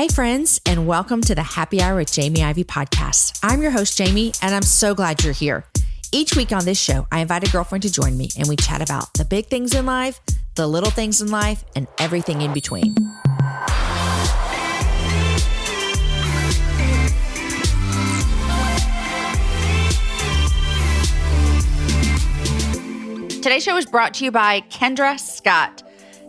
Hey friends, and welcome to the Happy Hour with Jamie Ivey podcast. I'm your host, Jamie, and I'm so glad you're here. Each week on this show, I invite a girlfriend to join me and we chat about the big things in life, the little things in life, and everything in between. Today's show is brought to you by Kendra Scott.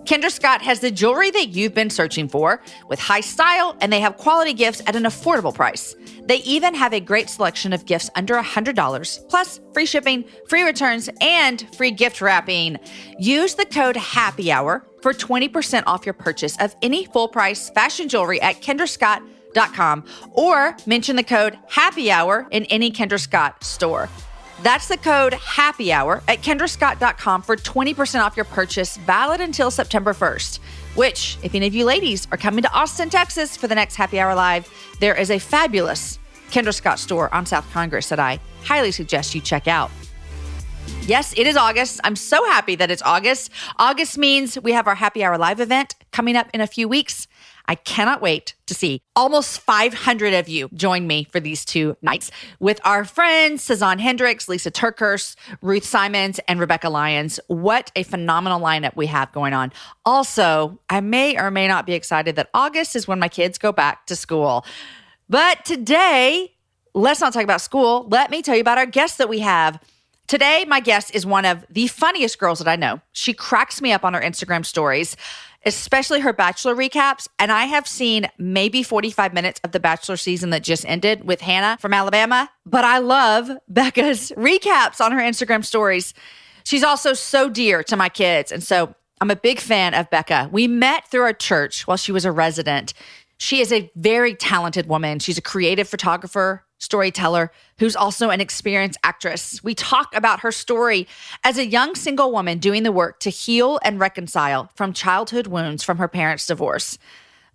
Kendra Scott has the jewelry that you've been searching for with high style, and they have quality gifts at an affordable price. They even have a great selection of gifts under $100, plus free shipping, free returns, and free gift wrapping. Use the code HAPPYHOUR for 20% off your purchase of any full-price fashion jewelry at kendrascott.com or mention the code HAPPYHOUR in any Kendra Scott store. That's the code HAPPYHOUR at kendrascott.com for 20% off your purchase, valid until September 1st, which, if any of you ladies are coming to Austin, Texas for the next Happy Hour Live, there is a fabulous Kendra Scott store on South Congress that I highly suggest you check out. Yes, it is August. I'm so happy that it's August. August means we have our Happy Hour Live event coming up in a few weeks. I cannot wait to see almost 500 of you join me for these two nights with our friends, Cezanne Hendricks, Lisa Turkhurst, Ruth Simons, and Rebecca Lyons. What a phenomenal lineup we have going on. Also, I may or may not be excited that August is when my kids go back to school. But today, let's not talk about school. Let me tell you about our guest that we have. Today, my guest is one of the funniest girls that I know. She cracks me up on her Instagram stories, especially her Bachelor recaps. And I have seen maybe 45 minutes of the Bachelor season that just ended with Hannah from Alabama. But I love Becca's recaps on her Instagram stories. She's also so dear to my kids. And so I'm a big fan of Becca. We met through our church while she was a resident. She is a very talented woman. She's a creative photographer, storyteller, who's also an experienced actress. We talk about her story as a young single woman doing the work to heal and reconcile from childhood wounds from her parents' divorce.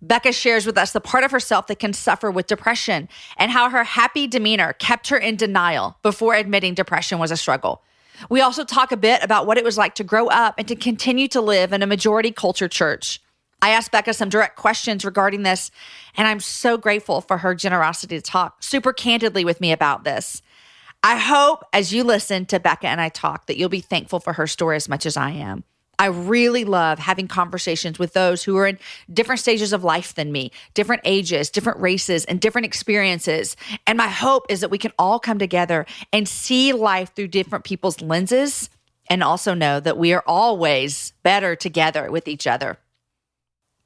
Becca shares with us the part of herself that can suffer with depression and how her happy demeanor kept her in denial before admitting depression was a struggle. We also talk a bit about what it was like to grow up and to continue to live in a majority culture church. I asked Becca some direct questions regarding this, and I'm so grateful for her generosity to talk super candidly with me about this. I hope as you listen to Becca and I talk that you'll be thankful for her story as much as I am. I really love having conversations with those who are in different stages of life than me, different ages, different races, and different experiences. And my hope is that we can all come together and see life through different people's lenses and also know that we are always better together with each other.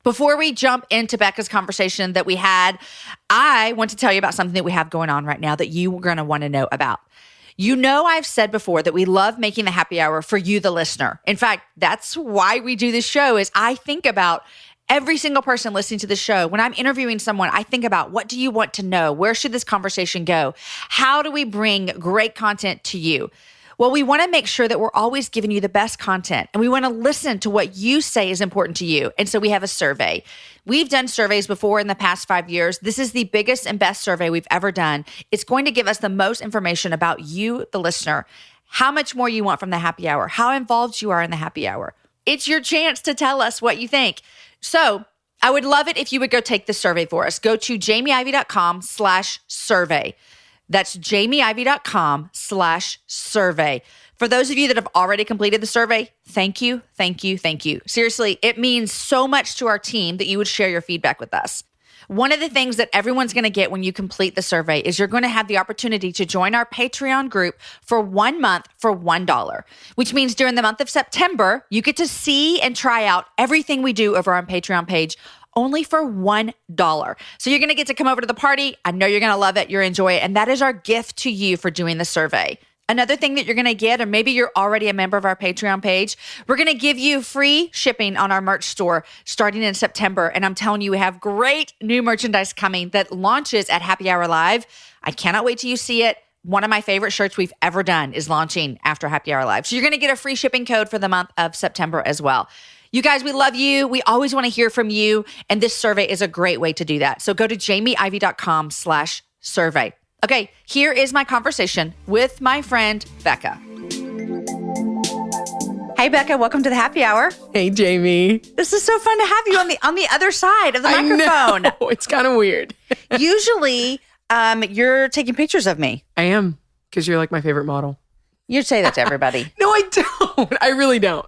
Before we jump into Becca's conversation that we had, I want to tell you about something that we have going on right now that you are going to want to know about. You know, I've said before that we love making the happy hour for you, the listener. In fact, that's why we do this show is I think about every single person listening to the show. When I'm interviewing someone, I think about what do you want to know? Where should this conversation go? How do we bring great content to you? Well, we want to make sure that we're always giving you the best content, and we want to listen to what you say is important to you. And so we have a survey. We've done surveys before in the past 5 years. This is the biggest and best survey we've ever done. It's going to give us the most information about you, the listener, how much more you want from the happy hour, how involved you are in the happy hour. It's your chance to tell us what you think. So I would love it if you would go take the survey for us. Go to jamieivey.com/survey. That's jamieivey.com/survey. For those of you that have already completed the survey, thank you, thank you, thank you. Seriously, it means so much to our team that you would share your feedback with us. One of the things that everyone's going to get when you complete the survey is you're going to have the opportunity to join our Patreon group for 1 month for $1, which means during the month of September, you get to see and try out everything we do over on Patreon page only for $1. So you're going to get to come over to the party. I know you're going to love it. You'll enjoy it. And that is our gift to you for doing the survey. Another thing that you're going to get, or maybe you're already a member of our Patreon page, we're going to give you free shipping on our merch store starting in September. And I'm telling you, we have great new merchandise coming that launches at Happy Hour Live. I cannot wait till you see it. One of my favorite shirts we've ever done is launching after Happy Hour Live. So you're going to get a free shipping code for the month of September as well. You guys, we love you. We always want to hear from you. And this survey is a great way to do that. So go to jamieivey.com/survey. Okay, here is my conversation with my friend, Becca. Hey, Becca, welcome to the happy hour. Hey, Jamie. This is so fun to have you on the other side of the microphone. I know. It's kind of weird. Usually, you're taking pictures of me. I am, because you're like my favorite model. You'd say that to everybody. No, I don't. I really don't.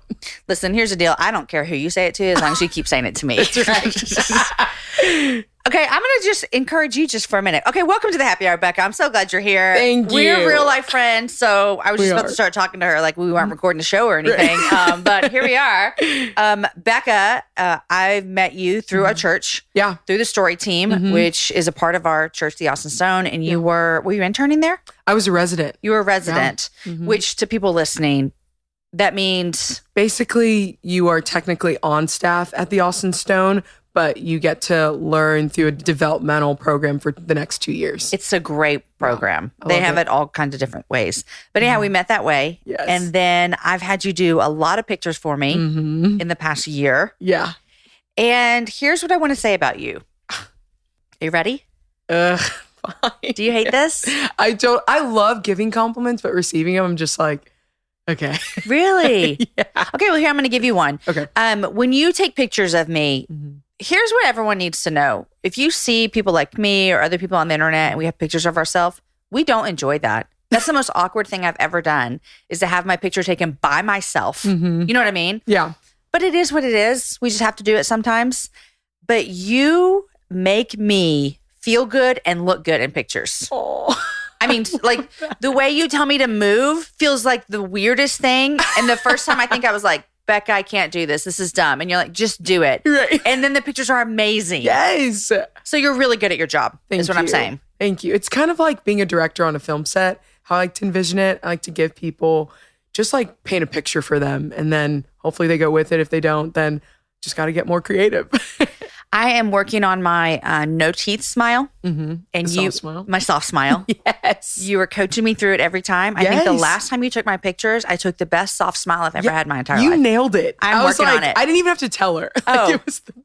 Listen, here's the deal. I don't care who you say it to as long as you keep saying it to me. That's right. Okay, I'm going to just encourage you just for a minute. Okay, welcome to the happy hour, Becca. I'm so glad you're here. Thank you. We're real life friends, so I was just about to start talking to her like we weren't recording a show or anything. Right. But here we are. Becca, I've met you through our church. Yeah. Through the story team, which is a part of our church, the Austin Stone. And you were you interning there? I was a resident. You were a resident, which to people listening, that means? Basically, you are technically on staff at the Austin Stone, but you get to learn through a developmental program for the next 2 years. It's a great program. They have it all kinds of different ways. But anyhow, we met that way. Yes. And then I've had you do a lot of pictures for me in the past year. Yeah. And here's what I want to say about you. Are you ready? Fine. Do you hate this? I don't. I love giving compliments, but receiving them, I'm just like, okay. Really? Yeah. Okay, well, here, I'm going to give you one. Okay. When you take pictures of me, here's what everyone needs to know. If you see people like me or other people on the internet and we have pictures of ourselves, we don't enjoy that. That's the most awkward thing I've ever done, is to have my picture taken by myself. You know what I mean? Yeah. But it is what it is. We just have to do it sometimes. But you make me feel good and look good in pictures. Oh. I mean, like the way you tell me to move feels like the weirdest thing. And the first time I think I was like, Becca, I can't do this. This is dumb. And you're like, just do it. Right. And then the pictures are amazing. Yes. So you're really good at your job, is what I'm saying. Thank you. It's kind of like being a director on a film set. How I like to envision it. I like to give people just like paint a picture for them. And then hopefully they go with it. If they don't, then just got to get more creative. I am working on my no teeth smile. And my soft smile. Yes. You were coaching me through it every time. I think the last time you took my pictures, I took the best soft smile I've ever had in my entire life. You nailed it. I'm working on it. I didn't even have to tell her. Oh,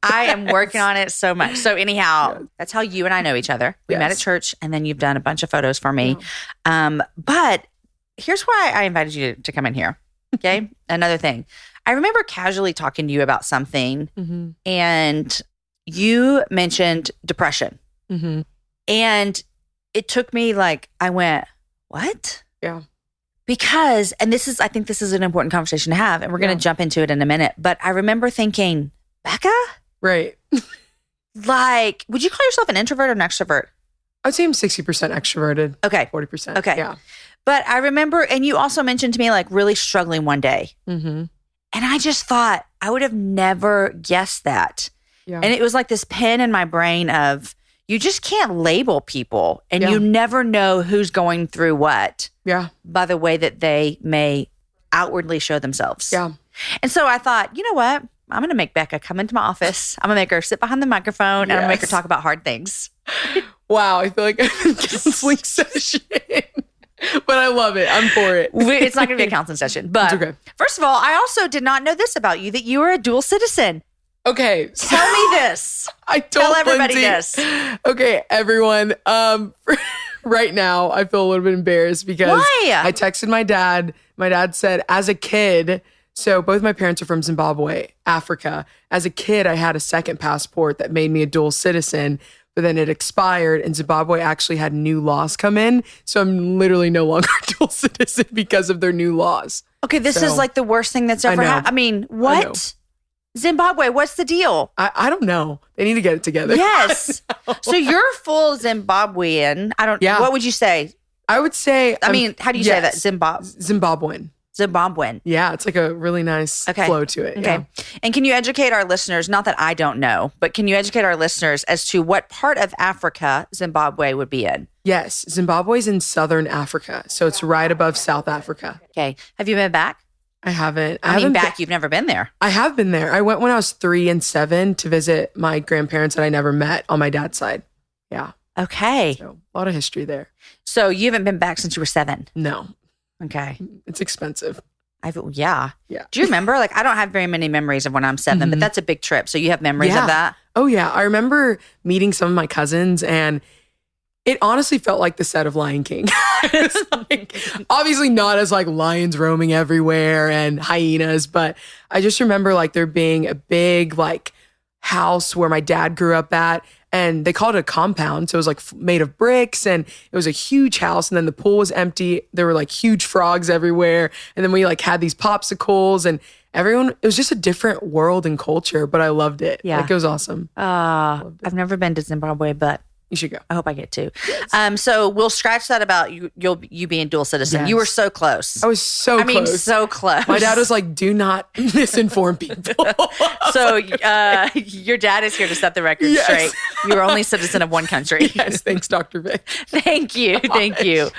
I am working on it so much. So anyhow, that's how you and I know each other. We met at church, and then you've done a bunch of photos for me. But here's why I invited you to come in here. Okay. Another thing. I remember casually talking to you about something, and you mentioned depression. And it took me I went, what? Yeah. Because, and I think this is an important conversation to have, and we're going to jump into it in a minute. But I remember thinking, Becca? Right. Would you call yourself an introvert or an extrovert? I'd say I'm 60% extroverted. Okay. 40%. Okay. Yeah. But I remember, and you also mentioned to me really struggling one day. And I just thought, I would have never guessed that. Yeah. And it was like this pin in my brain of, you just can't label people, and you never know who's going through what by the way that they may outwardly show themselves. Yeah. And so I thought, you know what? I'm going to make Becca come into my office. I'm going to make her sit behind the microphone, and I'm going to make her talk about hard things. Wow. I feel like I'm in a counseling session. But I love it. I'm for it. It's not going to be a counseling session. But first of all, I also did not know this about you, that you are a dual citizen. Okay. Tell me this. Tell everybody this. Okay, everyone. Right now, I feel a little bit embarrassed because I texted my dad. My dad said, as a kid, so both my parents are from Zimbabwe, Africa. As a kid, I had a second passport that made me a dual citizen, but then it expired, and Zimbabwe actually had new laws come in. So I'm literally no longer a dual citizen because of their new laws. Okay, this is the worst thing that's ever happened. I mean, what? Zimbabwe, what's the deal? I don't know. They need to get it together. Yes. So you're full Zimbabwean. What would you say? I would say, how do you say that? Zimbabwean. Zimbabwean. Yeah, it's a really nice flow to it. Okay. Yeah. And can you educate our listeners, not that I don't know, but can you educate our listeners as to what part of Africa Zimbabwe would be in? Yes. Zimbabwe's in southern Africa. So it's right above South Africa. Okay. Have you been back? I haven't. You've never been there. I have been there. I went when I was 3 and 7 to visit my grandparents that I never met on my dad's side. Yeah. Okay. So a lot of history there. So you haven't been back since you were 7? No. Okay. It's expensive. Yeah. Do you remember? I don't have very many memories of when I'm 7, but that's a big trip. So you have memories of that? Oh, yeah. I remember meeting some of my cousins, and It honestly felt like the set of Lion King. It was like, obviously not as like lions roaming everywhere and hyenas, but I just remember like there being a big like house where my dad grew up at, and they called it a compound. So it was like made of bricks, and it was a huge house. And then the pool was empty. There were like huge frogs everywhere. And then we like had these popsicles, and everyone, it was just a different world and culture, but I loved it. Yeah. Like it was awesome. I've never been to Zimbabwe, but You should go. I hope I get to. Yes. So we'll scratch that about you being dual citizen. Yes. You were so close. I was so close. I mean, so close. My dad was like, do not misinform people. So your dad is here to set the record straight. You were only citizen of one country. Yes, thanks, Dr. Vic. Thank you. Thank you.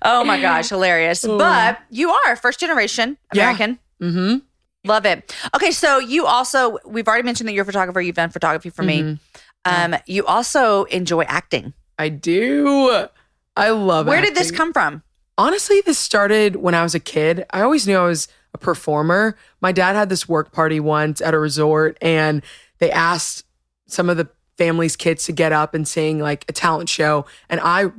Oh my gosh, hilarious. But you are first generation American. Yeah. Mm-hmm. Love it. Okay, so you also, we've already mentioned that you're a photographer. You've done photography for me. You also enjoy acting. I do. I love Where acting. did this come from? Honestly, this started when I was a kid. I always knew I was a performer. My dad had this work party once at a resort, and they asked some of the family's kids to get up and sing like a talent show. And I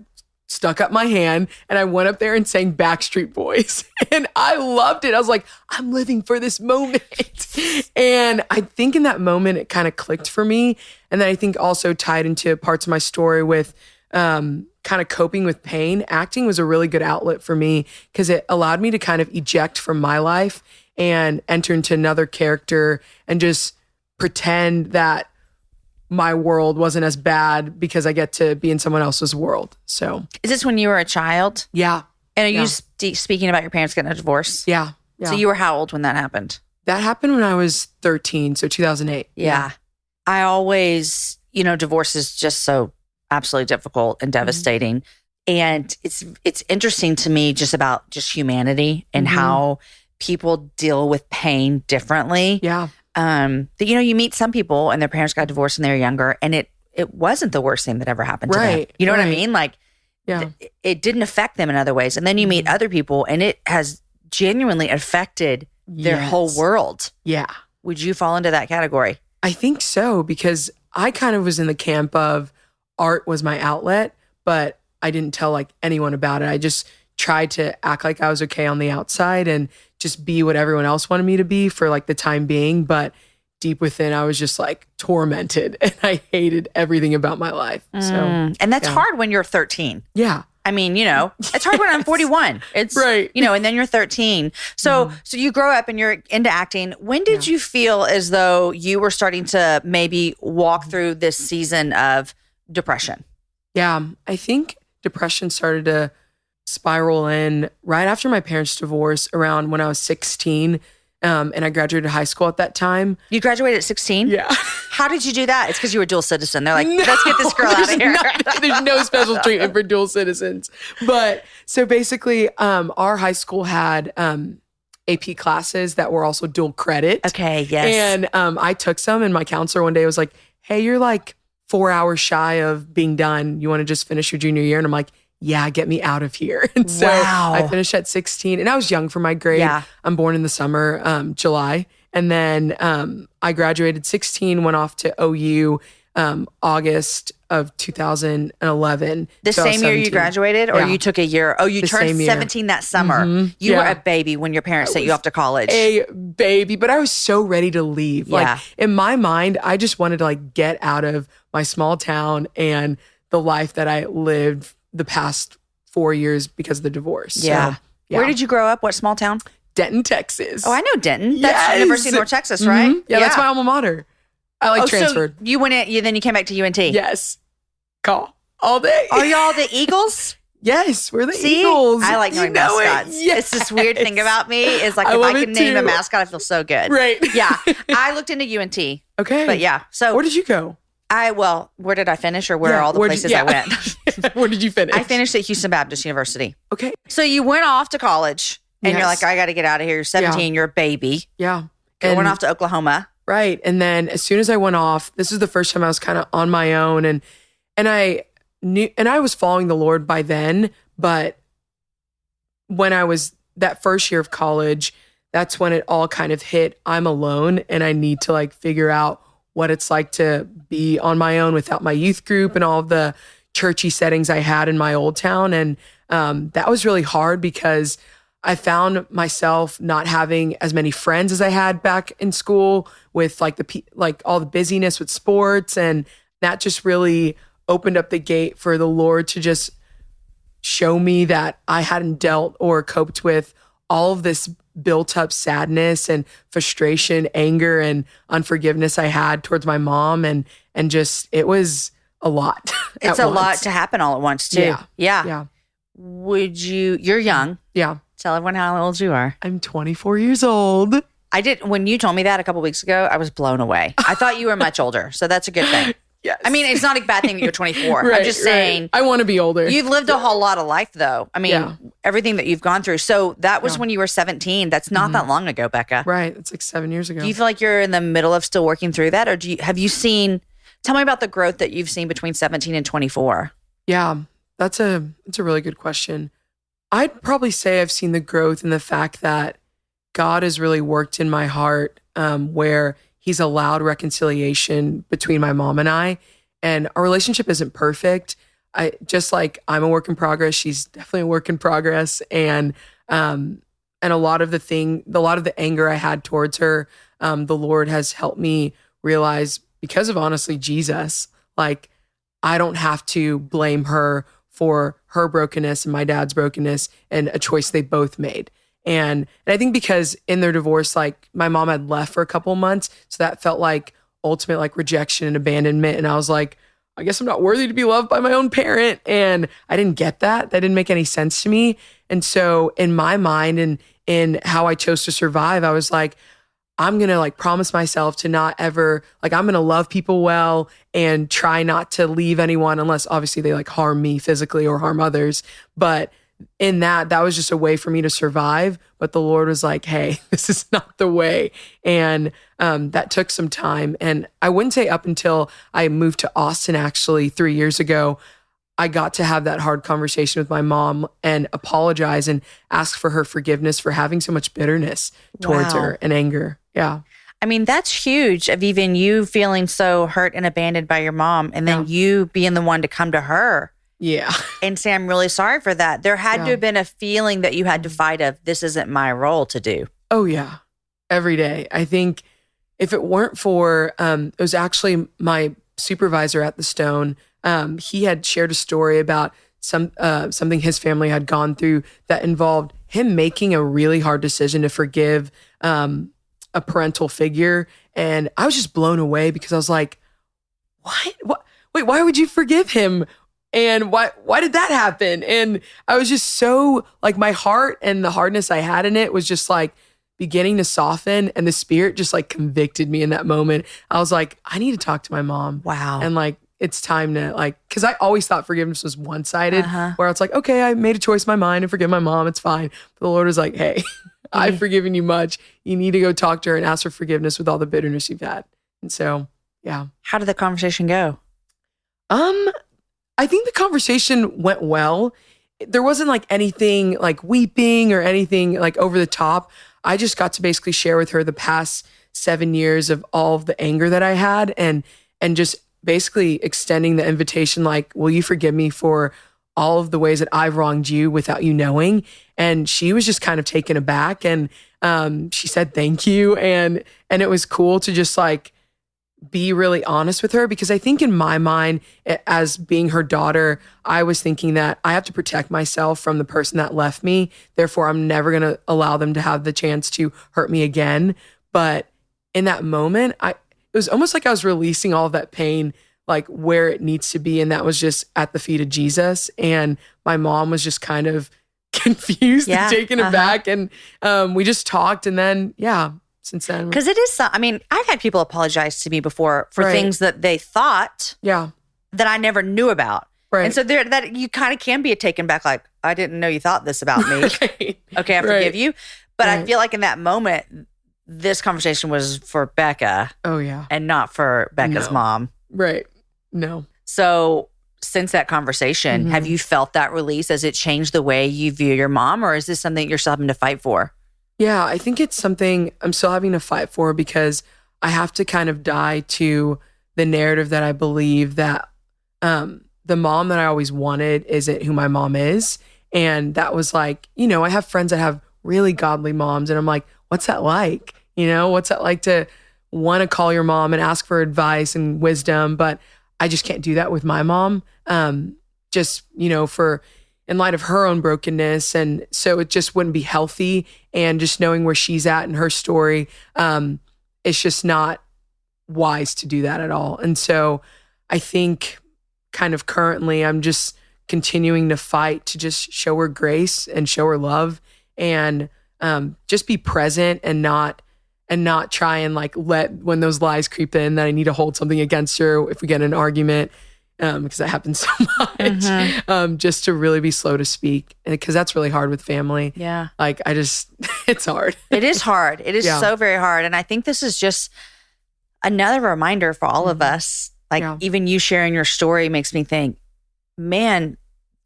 stuck up my hand and I went up there and sang Backstreet Boys. And I loved it. I was like, I'm living for this moment. And I think in that moment, it kind of clicked for me. And then I think also tied into parts of my story with kind of coping with pain. Acting was a really good outlet for me because it allowed me to kind of eject from my life and enter into another character and just pretend that my world wasn't as bad because I get to be in someone else's world. So, Is this when you were a child? yeah. And are you speaking about your parents getting a divorce? Yeah. So you were how old when that happened? That happened when I was 13, so 2008. Yeah. I always, divorce is just so absolutely difficult and devastating. And it's interesting to me just about just humanity and how people deal with pain differently. Yeah. You meet some people and their parents got divorced when they were younger, and it wasn't the worst thing that ever happened to them. You know what I mean? Like, it didn't affect them in other ways. And then you meet other people and it has genuinely affected their whole world. Yeah. Would you fall into that category? I think so, because I kind of was in the camp of art was my outlet, but I didn't tell like anyone about it. I just tried to act like I was okay on the outside and just be what everyone else wanted me to be for like the time being. But deep within, I was just like tormented and I hated everything about my life. So, and that's hard when you're 13. Yeah. I mean, it's hard when I'm 41. It's right. And then you're 13. So you grow up and you're into acting. When did you feel as though you were starting to maybe walk through this season of depression? Yeah. I think depression started to spiral in right after my parents' divorce around when I was 16. And I graduated high school at that time. You graduated at 16? Yeah. How did you do that? It's because you were dual citizen. They're like, let's get this girl out of here. There's no special treatment for dual citizens. But so basically, our high school had AP classes that were also dual credit. Okay, yes. And I took some, and my counselor one day was like, hey, you're like 4 hours shy of being done. You want to just finish your junior year? And I'm like, yeah, get me out of here. And so I finished at 16, and I was young for my grade. Yeah. I'm born in the summer, July. And then I graduated 16, went off to OU August of 2011. The same year you graduated, or you took a year? Oh, you turned 17 that summer. You were a baby when your parents sent you off to college. A baby, but I was so ready to leave. Yeah. Like in my mind, I just wanted to like get out of my small town and the life that I lived the past 4 years because of the divorce. Yeah. So, where did you grow up? What small town? Denton, Texas. Oh, I know Denton. That's University of North Texas, right? Yeah, that's my alma mater. I transferred. So you went in, then you came back to UNT. Yes. Call all day. Are y'all the Eagles? Yes, we're the Eagles. I like knowing mascots. It's this weird thing about me is like if I can name a mascot, I feel so good. Right. Yeah. I looked into UNT. Okay. But yeah. So where did you go? Where did I finish, or where are all the places I went? Where did you finish? I finished at Houston Baptist University. Okay. So you went off to college and you're like, I got to get out of here. You're 17, you're a baby. Yeah. You went off to Oklahoma. Right. And then as soon as I went off, this is the first time I was kind of on my own, and I knew, and I was following the Lord by then, but when I was that first year of college, that's when it all kind of hit. I'm alone and I need to like figure out what it's like to be on my own without my youth group and all of the, churchy settings I had in my old town. And that was really hard because I found myself not having as many friends as I had back in school with like all the busyness with sports. And that just really opened up the gate for the Lord to just show me that I hadn't dealt or coped with all of this built up sadness and frustration, anger and unforgiveness I had towards my mom. And just, it was a lot. It's a lot to happen all at once too. Yeah. You're young. Yeah. Tell everyone how old you are. I'm 24 years old. When you told me that a couple weeks ago, I was blown away. I thought you were much older. So that's a good thing. Yes. I mean, it's not a bad thing that you're 24. I'm just saying. I want to be older. You've lived a whole lot of life though. I mean, everything that you've gone through. So that was when you were 17. That's not that long ago, Becca. Right. It's like 7 years ago. Do you feel like you're in the middle of still working through that? Or have you seen, tell me about the growth that you've seen between 17 and 24. Yeah, it's a really good question. I'd probably say I've seen the growth in the fact that God has really worked in my heart where he's allowed reconciliation between my mom and I. And our relationship isn't perfect. I'm a work in progress. She's definitely a work in progress. And a lot of the anger I had towards her, the Lord has helped me realize because of honestly Jesus, like I don't have to blame her for her brokenness and my dad's brokenness and a choice they both made. And I think because in their divorce, like my mom had left for a couple of months. So that felt like ultimate like rejection and abandonment. And I was like, I guess I'm not worthy to be loved by my own parent. And I didn't get that. That didn't make any sense to me. And so in my mind and in how I chose to survive, I was like, I'm going to like promise myself to not ever, like I'm going to love people well and try not to leave anyone unless obviously they like harm me physically or harm others. But in that was just a way for me to survive. But the Lord was like, hey, this is not the way. And that took some time. And I wouldn't say up until I moved to Austin, actually 3 years ago, I got to have that hard conversation with my mom and apologize and ask for her forgiveness for having so much bitterness towards her and anger. Yeah. I mean, that's huge of even you feeling so hurt and abandoned by your mom and then you being the one to come to her. Yeah. And say, I'm really sorry for that. There had to have been a feeling that you had to fight of, this isn't my role to do. Oh, yeah. Every day. I think if it weren't for, it was actually my supervisor at the Stone. He had shared a story about something his family had gone through that involved him making a really hard decision to forgive a parental figure. And I was just blown away because I was like, what? Wait, why would you forgive him? And why did that happen? And I was just so like my heart and the hardness I had in it was just like beginning to soften, and the Spirit just like convicted me in that moment. I was like, I need to talk to my mom. Wow. And like, it's time to like, cause I always thought forgiveness was one-sided where it's like, okay, I made a choice in my mind and forgive my mom. It's fine. But the Lord was like, hey, I've forgiven you much. You need to go talk to her and ask for forgiveness with all the bitterness you've had. And so, yeah. How did the conversation go? I think the conversation went well. There wasn't like anything like weeping or anything like over the top. I just got to basically share with her the past 7 years of all of the anger that I had and just basically extending the invitation, like, will you forgive me for all of the ways that I've wronged you without you knowing? And she was just kind of taken aback and she said, thank you. And it was cool to just like be really honest with her, because I think in my mind, as being her daughter, I was thinking that I have to protect myself from the person that left me. Therefore, I'm never going to allow them to have the chance to hurt me again. But in that moment, it was almost like I was releasing all of that pain, like where it needs to be. And that was just at the feet of Jesus. And my mom was just kind of confused and taken aback. And we just talked. And then, since then. Because it is, I mean, I've had people apologize to me before for things that they thought that I never knew about. Right. And so that you kind of can be taken back, like, I didn't know you thought this about me. Okay, I forgive you. But I feel like in that moment, this conversation was for Becca. Oh, yeah. And not for Becca's mom. Right. No. So since that conversation, have you felt that release? Has it changed the way you view your mom? Or is this something you're still having to fight for? Yeah, I think it's something I'm still having to fight for, because I have to kind of die to the narrative that I believe that the mom that I always wanted isn't who my mom is. And that was like, I have friends that have really godly moms, and I'm like, what's that like? What's that like to want to call your mom and ask for advice and wisdom? But I just can't do that with my mom. Just, for in light of her own brokenness. And so it just wouldn't be healthy. And just knowing where she's at in her story, it's just not wise to do that at all. And so I think kind of currently I'm just continuing to fight to just show her grace and show her love, and just be present and not try and like let when those lies creep in that I need to hold something against her if we get in an argument, because that happens so much. Just to really be slow to speak, because that's really hard with family. Yeah, like it's hard. It is hard. It is so very hard, and I think this is just another reminder for all of us. Like even you sharing your story makes me think, man,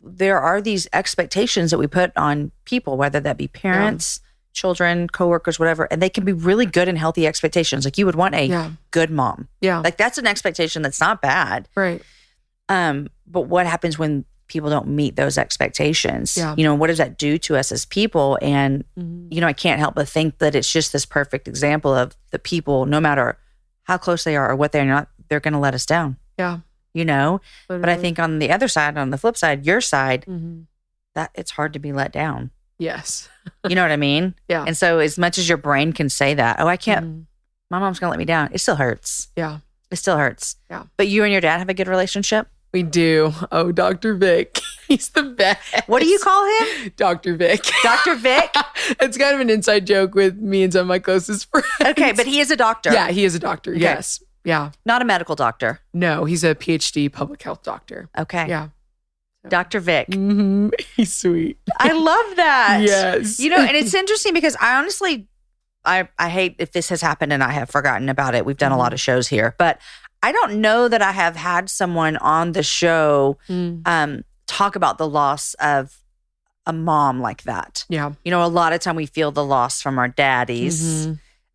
there are these expectations that we put on people, whether that be parents, children, coworkers, whatever, and they can be really good and healthy expectations. Like you would want a good mom. Yeah. Like that's an expectation that's not bad. Right. But what happens when people don't meet those expectations? Yeah. What does that do to us as people? And, I can't help but think that it's just this perfect example of the people, no matter how close they are or what they're not, they're going to let us down. Yeah. Literally. But I think on the other side, on the flip side, your side, that it's hard to be let down. Yes. You know what I mean? Yeah. And so as much as your brain can say that, I can't, my mom's going to let me down. It still hurts. Yeah. It still hurts. Yeah. But you and your dad have a good relationship? We do. Oh, Dr. Vic. He's the best. What do you call him? Dr. Vic. Dr. Vic? It's kind of an inside joke with me and some of my closest friends. Okay, but he is a doctor. Yeah, he is a doctor. Okay. Yes. Yeah. Not a medical doctor. No, he's a PhD public health doctor. Okay. Yeah. Dr. Vic. He's sweet. I love that. Yes. And it's interesting because I honestly, I hate if this has happened and I have forgotten about it. We've done a lot of shows here, but I don't know that I have had someone on the show talk about the loss of a mom like that. Yeah. A lot of time we feel the loss from our daddies.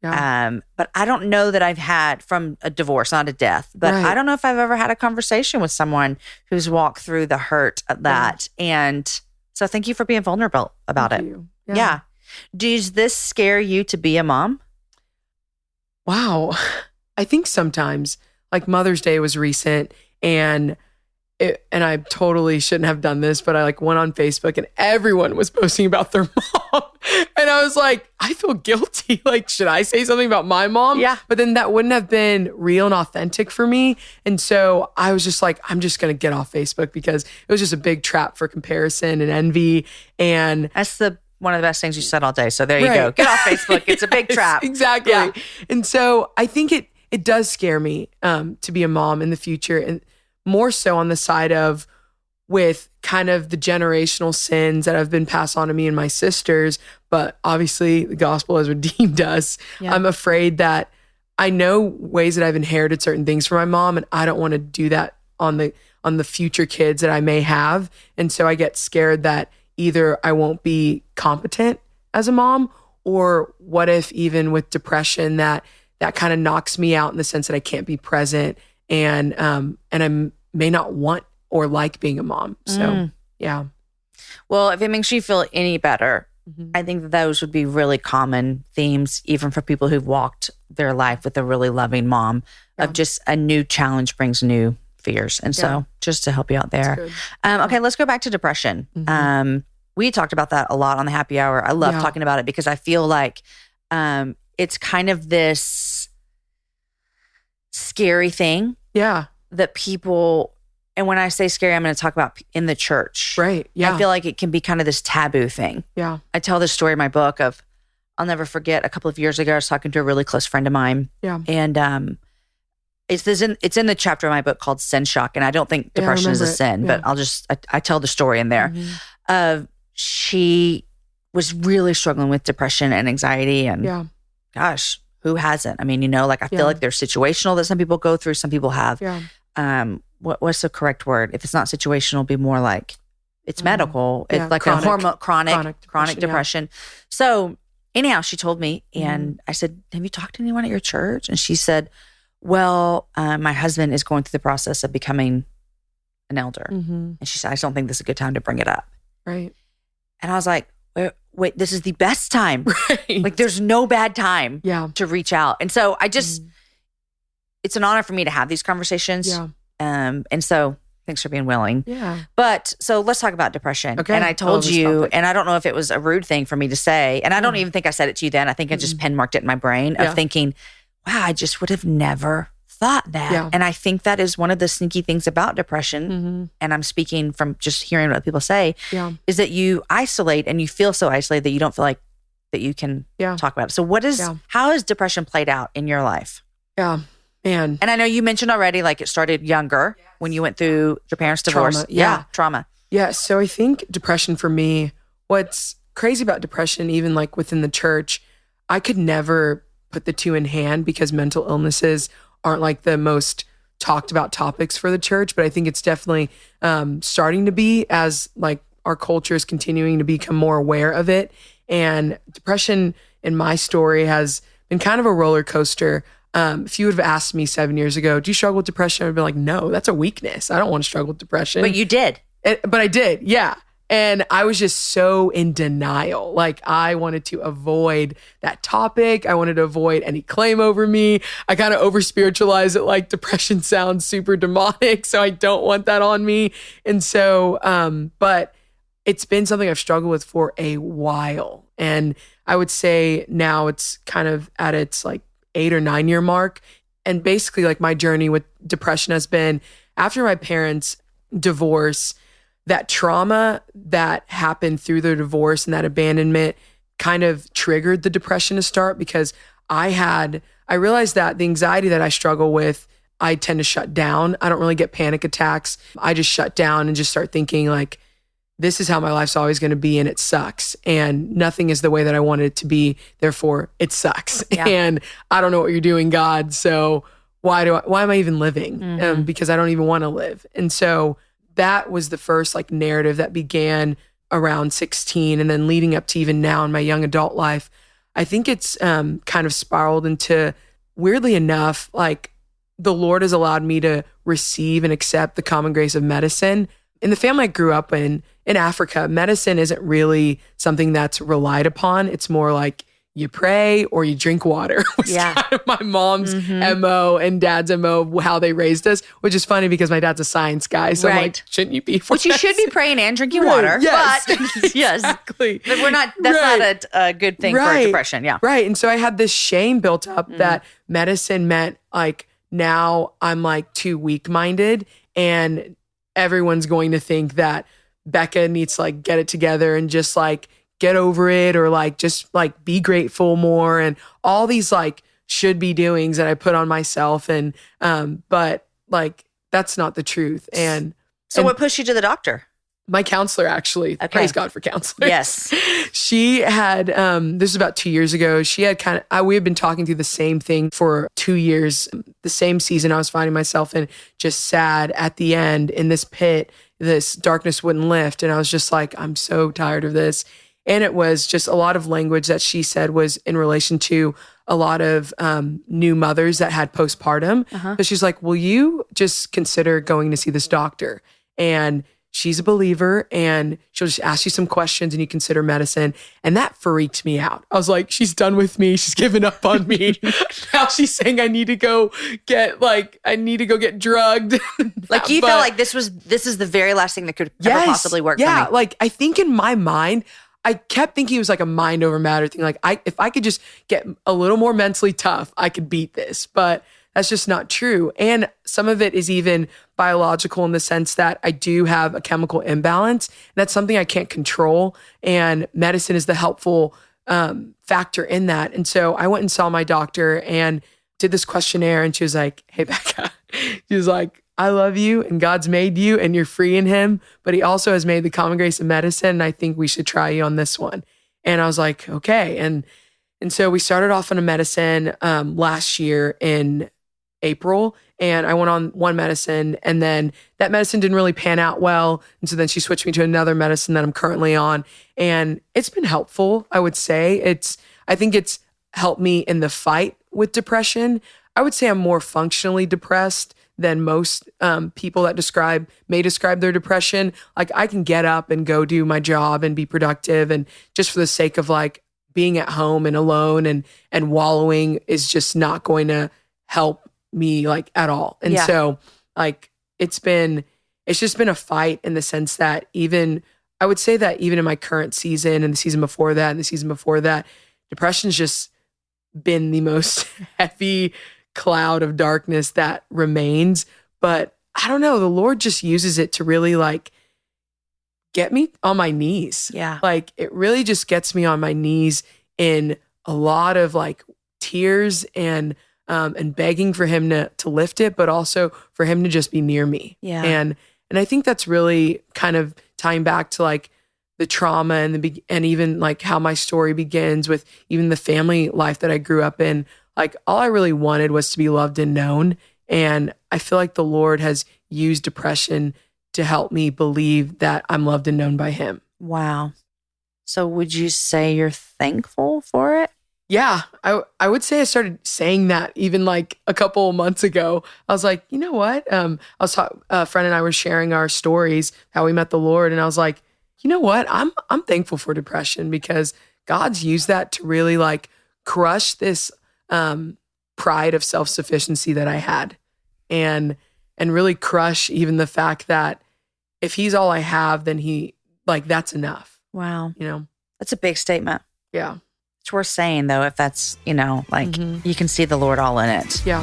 Yeah. But I don't know that I've had from a divorce, not a death, but I don't know if I've ever had a conversation with someone who's walked through the hurt of that. Yeah. And so thank you for being vulnerable about it. Yeah. Does this scare you to be a mom? Wow. I think sometimes, like Mother's Day was recent, and I totally shouldn't have done this, but I went on Facebook and everyone was posting about their mom. And I was like, I feel guilty. Should I say something about my mom? Yeah. But then that wouldn't have been real and authentic for me. And so I was just like, I'm just going to get off Facebook, because it was just a big trap for comparison and envy. And that's one of the best things you said all day. So there you go. Get off Facebook. It's a big trap. Exactly. Yeah. And so I think it does scare me to be a mom in the future, and more so on the side of with kind of the generational sins that have been passed on to me and my sisters. But obviously the gospel has redeemed us. Yeah. I'm afraid that I know ways that I've inherited certain things from my mom, and I don't want to do that on the future kids that I may have. And so I get scared that either I won't be competent as a mom, or what if even with depression that kind of knocks me out in the sense that I can't be present, and I may not want or like being a mom. So, yeah. Well, if it makes you feel any better, I think that those would be really common themes, even for people who've walked their life with a really loving mom, of just a new challenge brings new fears. And so just to help you out there. Okay, let's go back to depression. We talked about that a lot on the happy hour. I love talking about it because I feel like it's kind of this scary thing. Yeah. That people, and when I say scary, I'm going to talk about in the church. Right. Yeah. I feel like it can be kind of this taboo thing. Yeah. I tell this story in my book of, I'll never forget, a couple of years ago, I was talking to a really close friend of mine. Yeah. And it's in the chapter of my book called Sin Shock. And I don't think depression is a sin, but I tell the story in there. She was really struggling with depression and anxiety. And gosh, who hasn't? I mean, I feel like they're situational, that some people go through, some people have. Yeah. What's the correct word? If it's not situational, it'd be more like it's medical. It's like chronic, a hormone, chronic depression. Yeah. So anyhow, she told me, and I said, have you talked to anyone at your church? And she said, well, my husband is going through the process of becoming an elder. And she said, I just don't think this is a good time to bring it up. Right. And I was like, wait, this is the best time. Right. Like there's no bad time to reach out. And so I just, it's an honor for me to have these conversations. Yeah. And so thanks for being willing. Yeah. But so let's talk about depression. Okay. And I told you, and I don't know if it was a rude thing for me to say, and I don't even think I said it to you then. I think I just pen marked it in my brain of thinking, wow, I just would have never thought that. Yeah. And I think that is one of the sneaky things about depression. And I'm speaking from just hearing what people say, is that you isolate and you feel so isolated that you don't feel like that you can talk about it. So how has depression played out in your life? Yeah. Man. And I know you mentioned already, like it started younger when you went through your parents' divorce. Trauma. Yeah. So I think depression for me, what's crazy about depression, even like within the church, I could never put the two in hand because mental illnesses aren't like the most talked about topics for the church. But I think it's definitely starting to be as like our culture is continuing to become more aware of it. And depression in my story has been kind of a roller coaster. If you would have asked me 7 years ago, do you struggle with depression? I would be like, no, that's a weakness. I don't want to struggle with depression. But you did. But I did. Yeah. And I was just so in denial. Like I wanted to avoid that topic. I wanted to avoid any claim over me. I kind of over spiritualize it. Like depression sounds super demonic. So I don't want that on me. And so, but it's been something I've struggled with for a while. And I would say now it's kind of at its like 8 or 9 year mark. And basically like my journey with depression has been after my parents' divorce, that trauma that happened through the divorce and that abandonment kind of triggered the depression to start because I realized that the anxiety that I struggle with, I tend to shut down. I don't really get panic attacks. I just shut down and just start thinking like, this is how my life's always going to be and it sucks. And nothing is the way that I wanted it to be. Therefore, it sucks. Yeah. And I don't know what you're doing, God. So why am I even living? Because I don't even want to live. And so that was the first like narrative that began around 16 and then leading up to even now in my young adult life. I think it's kind of spiraled into, weirdly enough, like the Lord has allowed me to receive and accept the common grace of medicine. In the family I grew up in Africa, medicine isn't really something that's relied upon. It's more like you pray or you drink water. Was kind of my mom's MO and dad's MO, how they raised us, which is funny because my dad's a science guy. So I'm like, shouldn't you be? Which you should be praying and drinking water. Yes, but exactly. But that's not a good thing for depression. Yeah. Right. And so I had this shame built up that medicine meant like, now I'm like too weak-minded and everyone's going to think that Becca needs to like get it together and just like get over it or like just like be grateful more and all these like should be doings that I put on myself. And but like that's not the truth. And so what pushed you to the doctor? My counselor, actually. Okay. Praise God for counselors. Yes. She had, this was about 2 years ago. She had we had been talking through the same thing for 2 years. The same season I was finding myself in, just sad at the end in this pit, this darkness wouldn't lift. And I was just like, I'm so tired of this. And it was just a lot of language that she said was in relation to a lot of new mothers that had postpartum. But she's like, will you just consider going to see this doctor? And she's a believer and she'll just ask you some questions and you consider medicine. And that freaked me out. I was like, she's done with me. She's given up on me. Now she's saying I need to go get drugged. Like you felt like this is the very last thing that could ever possibly work for me. Yeah. Like I think in my mind, I kept thinking it was like a mind over matter thing. Like if I could just get a little more mentally tough, I could beat this. But that's just not true. And some of it is even biological in the sense that I do have a chemical imbalance. That's something I can't control. And medicine is the helpful factor in that. And so I went and saw my doctor and did this questionnaire. And she was like, hey, Becca, she was like, I love you and God's made you and you're free in him. But he also has made the common grace of medicine. And I think we should try you on this one. And I was like, okay. And so we started off on a medicine last year in April, and I went on one medicine and then that medicine didn't really pan out well. And so then she switched me to another medicine that I'm currently on. And it's been helpful, I would say. I think it's helped me in the fight with depression. I would say I'm more functionally depressed than most people that may describe their depression. Like I can get up and go do my job and be productive, and just for the sake of like being at home and alone and wallowing is just not going to help me like at all. And so like it's just been a fight in the sense that I would say that even in my current season and the season before that and the season before that, depression's just been the most heavy cloud of darkness that remains. But I don't know, the Lord just uses it to really like get me on my knees. Yeah. Like it really just gets me on my knees in a lot of like tears and begging for him to lift it, but also for him to just be near me. Yeah. And I think that's really kind of tying back to like the trauma and even like how my story begins with even the family life that I grew up in. Like all I really wanted was to be loved and known. And I feel like the Lord has used depression to help me believe that I'm loved and known by him. Wow. So would you say you're thankful for it? Yeah, I would say I started saying that even like a couple of months ago. I was like, you know what? A friend and I were sharing our stories, how we met the Lord. And I was like, you know what? I'm thankful for depression because God's used that to really like crush this pride of self-sufficiency that I had and really crush even the fact that if he's all I have, then that's enough. Wow. You know? That's a big statement. Yeah. It's worth saying though, if that's, you can see the Lord all in it. Yeah.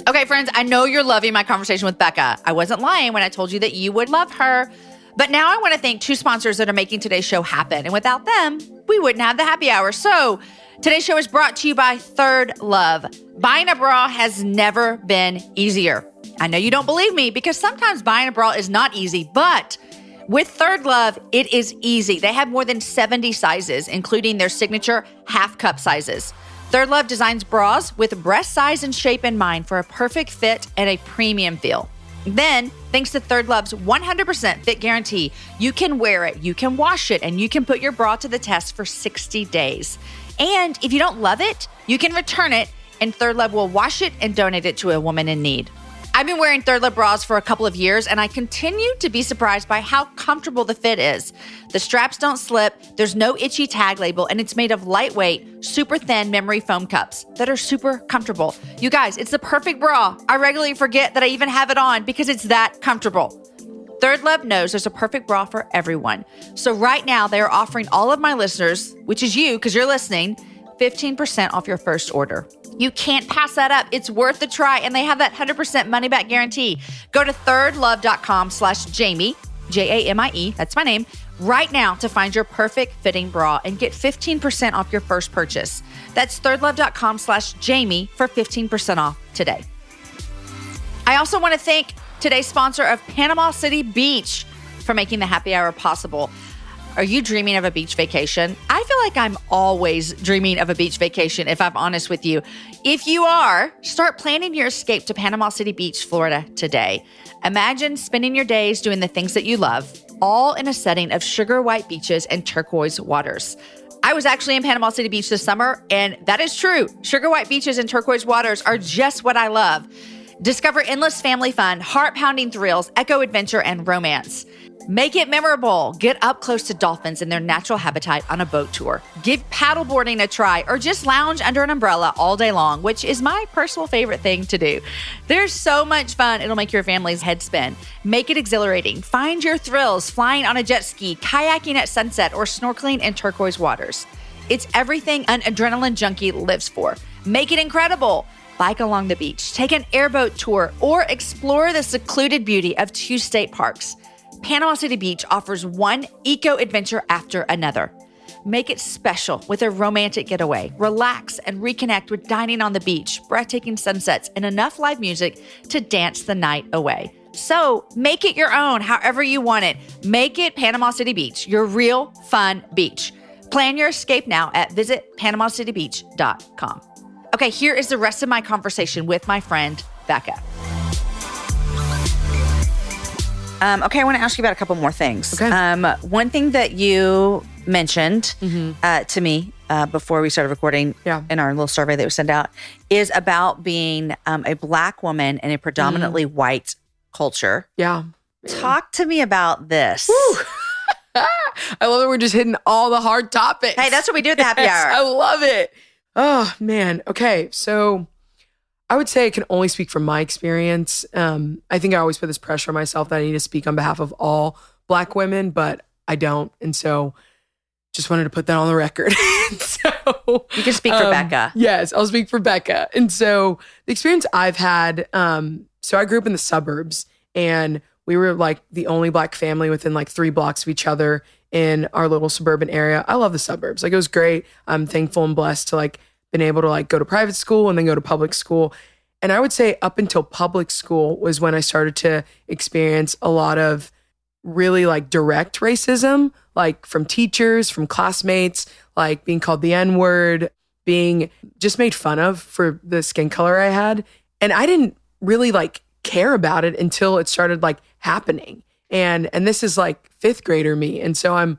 Okay, friends, I know you're loving my conversation with Becca. I wasn't lying when I told you that you would love her. But now I want to thank two sponsors that are making today's show happen. And without them, we wouldn't have the happy hour. So today's show is brought to you by Third Love. Buying a bra has never been easier. I know you don't believe me because sometimes buying a bra is not easy, but with Third Love, it is easy. They have more than 70 sizes, including their signature half cup sizes. Third Love designs bras with breast size and shape in mind for a perfect fit and a premium feel. Then, thanks to Third Love's 100% fit guarantee, you can wear it, you can wash it, and you can put your bra to the test for 60 days. And if you don't love it, you can return it, and Third Love will wash it and donate it to a woman in need. I've been wearing Third Love bras for a couple of years, and I continue to be surprised by how comfortable the fit is. The straps don't slip, there's no itchy tag label, and it's made of lightweight, super thin memory foam cups that are super comfortable. You guys, it's the perfect bra. I regularly forget that I even have it on because it's that comfortable. Third Love knows there's a perfect bra for everyone. So right now, they are offering all of my listeners, which is you because you're listening, 15% off your first order. You can't pass that up. It's worth a try. And they have that 100% money back guarantee. Go to thirdlove.com/Jamie, Jamie, that's my name, right now to find your perfect fitting bra and get 15% off your first purchase. That's thirdlove.com/Jamie for 15% off today. I also want to thank today's sponsor of Panama City Beach for making the happy hour possible. Are you dreaming of a beach vacation? I feel like I'm always dreaming of a beach vacation, if I'm honest with you. If you are, start planning your escape to Panama City Beach, Florida today. Imagine spending your days doing the things that you love, all in a setting of sugar white beaches and turquoise waters. I was actually in Panama City Beach this summer, and that is true. Sugar white beaches and turquoise waters are just what I love. Discover endless family fun, heart-pounding thrills, eco-adventure, and romance. Make it memorable. Get up close to dolphins in their natural habitat on a boat tour. Give paddleboarding a try or just lounge under an umbrella all day long, which is my personal favorite thing to do. There's so much fun. It'll make your family's head spin. Make it exhilarating. Find your thrills flying on a jet ski, kayaking at sunset, or snorkeling in turquoise waters. It's everything an adrenaline junkie lives for. Make it incredible. Bike along the beach, take an airboat tour, or explore the secluded beauty of 2 state parks. Panama City Beach offers one eco-adventure after another. Make it special with a romantic getaway. Relax and reconnect with dining on the beach, breathtaking sunsets, and enough live music to dance the night away. So make it your own however you want it. Make it Panama City Beach, your real fun beach. Plan your escape now at visitpanamacitybeach.com. Okay, here is the rest of my conversation with my friend, Becca. Okay, I want to ask you about a couple more things. Okay. One thing that you mentioned to me before we started recording in our little survey that we sent out, is about being a Black woman in a predominantly white culture. Yeah. Talk to me about this. I love that we're just hitting all the hard topics. Hey, that's what we do at the happy hour. I love it. Oh, man. Okay. So I would say I can only speak from my experience. I think I always put this pressure on myself that I need to speak on behalf of all Black women, but I don't. And so just wanted to put that on the record. So you can speak for Becca. Yes, I'll speak for Becca. And so the experience I've had, so I grew up in the suburbs, and we were like the only Black family within like 3 blocks of each other in our little suburban area. I love the suburbs. Like, it was great. I'm thankful and blessed to like been able to like go to private school and then go to public school. And I would say up until public school was when I started to experience a lot of really like direct racism, like from teachers, from classmates, like being called the N-word, being just made fun of for the skin color I had. And I didn't really like care about it until it started like happening. And this is like 5th grader me. And so I'm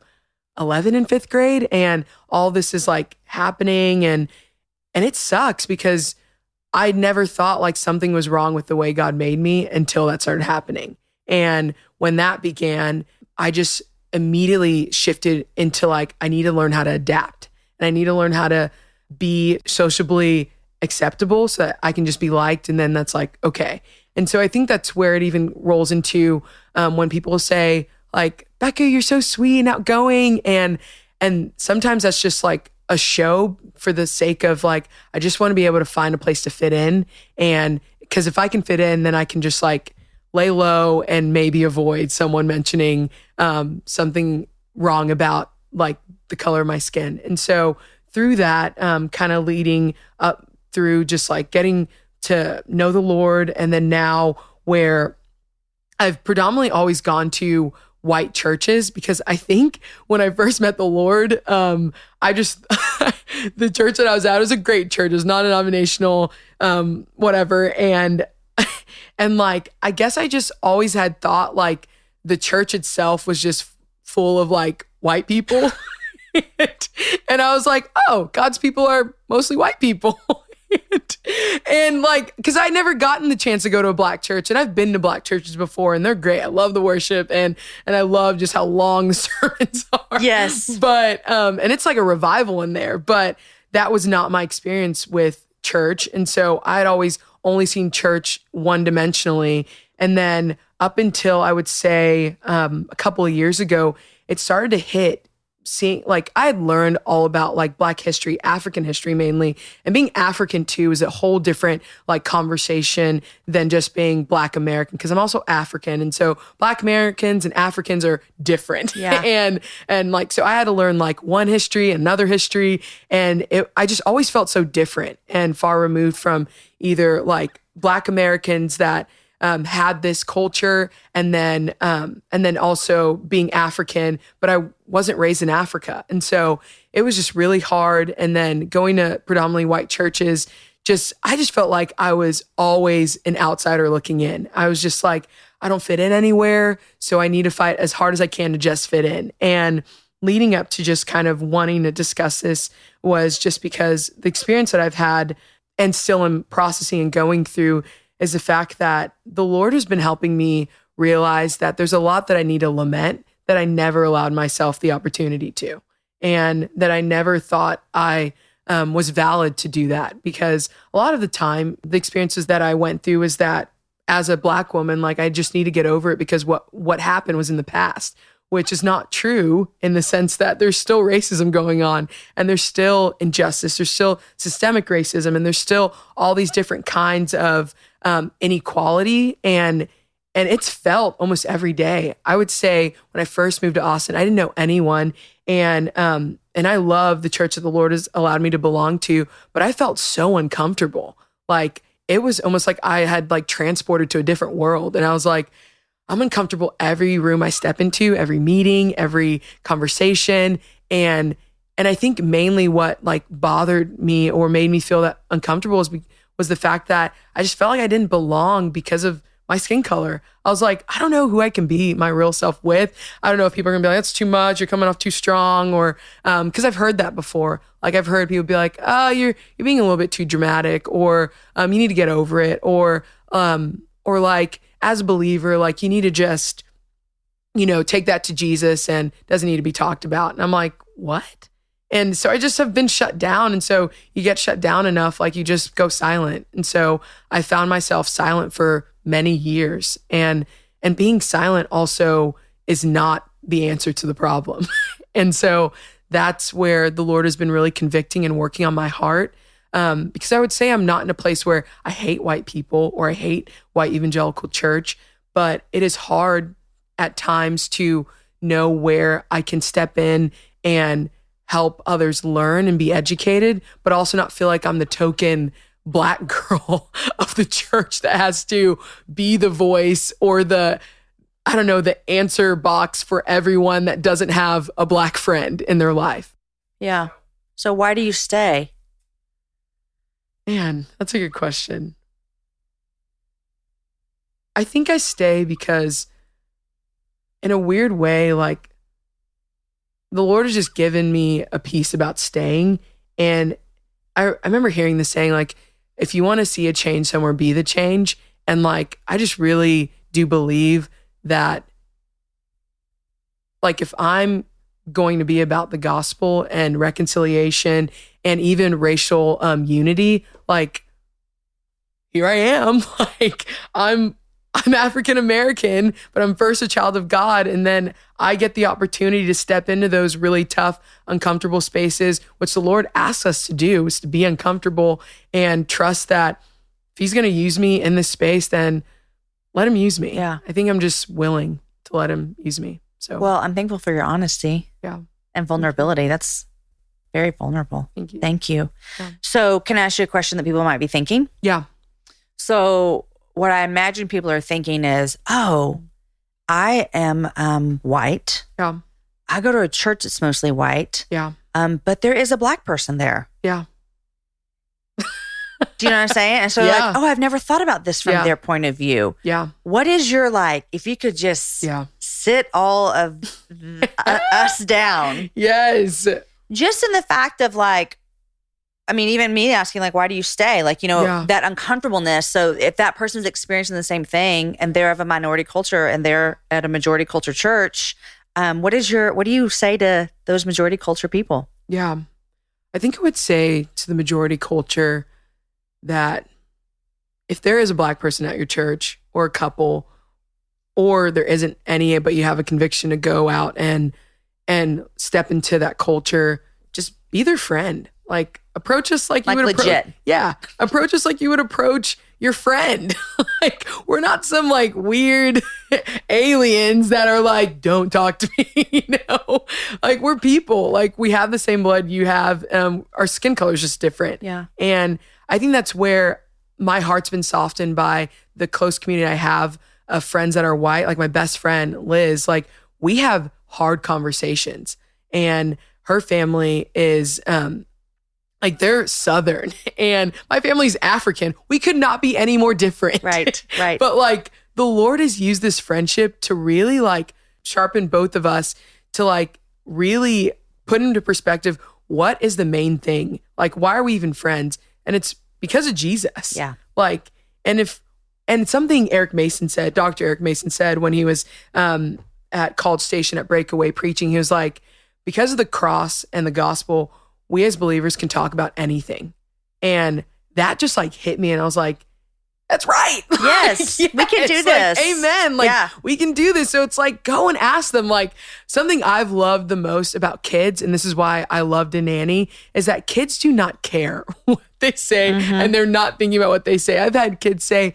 11 in 5th grade, and all this is like happening, and it sucks because I never thought like something was wrong with the way God made me until that started happening. And when that began, I just immediately shifted into like, I need to learn how to adapt, and I need to learn how to be sociably acceptable so that I can just be liked. And then that's like, okay. And so I think that's where it even rolls into when people say like, Becca, you're so sweet and outgoing. And sometimes that's just like a show for the sake of like, I just want to be able to find a place to fit in. And because if I can fit in, then I can just like lay low and maybe avoid someone mentioning something wrong about like the color of my skin. And so through that, kind of leading up through just like getting to know the Lord, and then now where I've predominantly always gone to white churches, because I think when I first met the Lord, I just, the church that I was at was a great church. It was non-denominational, whatever. And like, I guess I just always had thought like the church itself was just full of like white people. And I was like, oh, God's people are mostly white people. And like, because I never gotten the chance to go to a Black church, and I've been to Black churches before, and they're great. I love the worship, and I love just how long the sermons are. Yes. But, and it's like a revival in there, but that was not my experience with church. And so I had always only seen church one-dimensionally. And then up until I would say a couple of years ago, it started to hit seeing, like, I had learned all about like Black history, African history mainly, and being African too is a whole different like conversation than just being Black American, because I'm also African. And so Black Americans and Africans are different. Yeah. and like, so I had to learn like one history, another history. And I just always felt so different and far removed from either like Black Americans that had this culture, and then also being African, but I wasn't raised in Africa. And so it was just really hard. And then going to predominantly white churches, I just felt like I was always an outsider looking in. I was just like, I don't fit in anywhere, so I need to fight as hard as I can to just fit in. And leading up to just kind of wanting to discuss this was just because the experience that I've had and still am processing and going through is the fact that the Lord has been helping me realize that there's a lot that I need to lament that I never allowed myself the opportunity to, and that I never thought I was valid to do that. Because a lot of the time, the experiences that I went through is that as a Black woman, like, I just need to get over it because what happened was in the past, which is not true in the sense that there's still racism going on, and there's still injustice, there's still systemic racism, and there's still all these different kinds of inequality, and it's felt almost every day. I would say when I first moved to Austin, I didn't know anyone, and I love the church that the Lord has allowed me to belong to, but I felt so uncomfortable. Like, it was almost like I had like transported to a different world, and I was like, I'm uncomfortable every room I step into, every meeting, every conversation. And I think mainly what like bothered me or made me feel that uncomfortable was the fact that I just felt like I didn't belong because of my skin color. I was like, I don't know who I can be my real self with. I don't know if people are gonna be like, that's too much, you're coming off too strong, or because I've heard that before. Like I've heard people be like, oh, you're being a little bit too dramatic, or you need to get over it, or like as a believer, like you need to just, take that to Jesus and doesn't need to be talked about. And I'm like, what? And so I just have been shut down. And so you get shut down enough, like you just go silent. And so I found myself silent for many years. And being silent also is not the answer to the problem. And so that's where the Lord has been really convicting and working on my heart. Because I would say I'm not in a place where I hate white people or I hate white evangelical church, but it is hard at times to know where I can step in and help others learn and be educated, but also not feel like I'm the token Black girl of the church that has to be the voice or the answer box for everyone that doesn't have a Black friend in their life. Yeah. So why do you stay? Man, that's a good question. I think I stay because in a weird way, like, the Lord has just given me a peace about staying. And I remember hearing this saying, like, if you want to see a change somewhere, be the change. And like, I just really do believe that, like, if I'm going to be about the gospel and reconciliation and even racial unity, like, here I am. Like, I'm African American, but I'm first a child of God. And then I get the opportunity to step into those really tough, uncomfortable spaces, which the Lord asks us to do, is to be uncomfortable and trust that if he's going to use me in this space, then let him use me. Yeah. I think I'm just willing to let him use me. So, well, I'm thankful for your honesty. Yeah. And vulnerability. That's very vulnerable. Thank you. Thank you. Yeah. So can I ask you a question that people might be thinking? Yeah. So what I imagine people are thinking is, oh, I am white. Yeah. I go to a church that's mostly white. Yeah. But there is a Black person there. Yeah. Do you know what I'm saying? And so Yeah. like, oh, I've never thought about this from their point of view. Yeah. What is your, like, if you could just sit all of us down. Yes. Just in the fact of, like, I mean, even me asking, like, why do you stay? Like, that uncomfortableness. So if that person's experiencing the same thing and they're of a minority culture and they're at a majority culture church, what do you say to those majority culture people? Yeah. I think I would say to the majority culture that if there is a Black person at your church or a couple, or there isn't any, but you have a conviction to go out and step into that culture, just be their friend. Like, approach us like you would legit. Approach us like you would approach your friend. Like, we're not some like weird aliens that are like, don't talk to me. Like, we're people. Like, we have the same blood you have. Our skin color is just different. Yeah. And I think that's where my heart's been softened by the close community I have of friends that are white. Like my best friend, Liz, like, we have hard conversations, and her family is, like, they're Southern and my family's African. We could not be any more different. Right. But like, the Lord has used this friendship to really like sharpen both of us to like really put into perspective, what is the main thing? Like, why are we even friends? And it's because of Jesus. Yeah. Like, and something Dr. Eric Mason said when he was at College Station at Breakaway preaching, he was like, because of the cross and the gospel, we as believers can talk about anything. And that just like hit me. And I was like, that's right. Yes, we can do this. Like, amen. Like, we can do this. So it's like, go and ask them. Like, something I've loved the most about kids, and this is why I loved a nanny, is that kids do not care what they say, and they're not thinking about what they say. I've had kids say,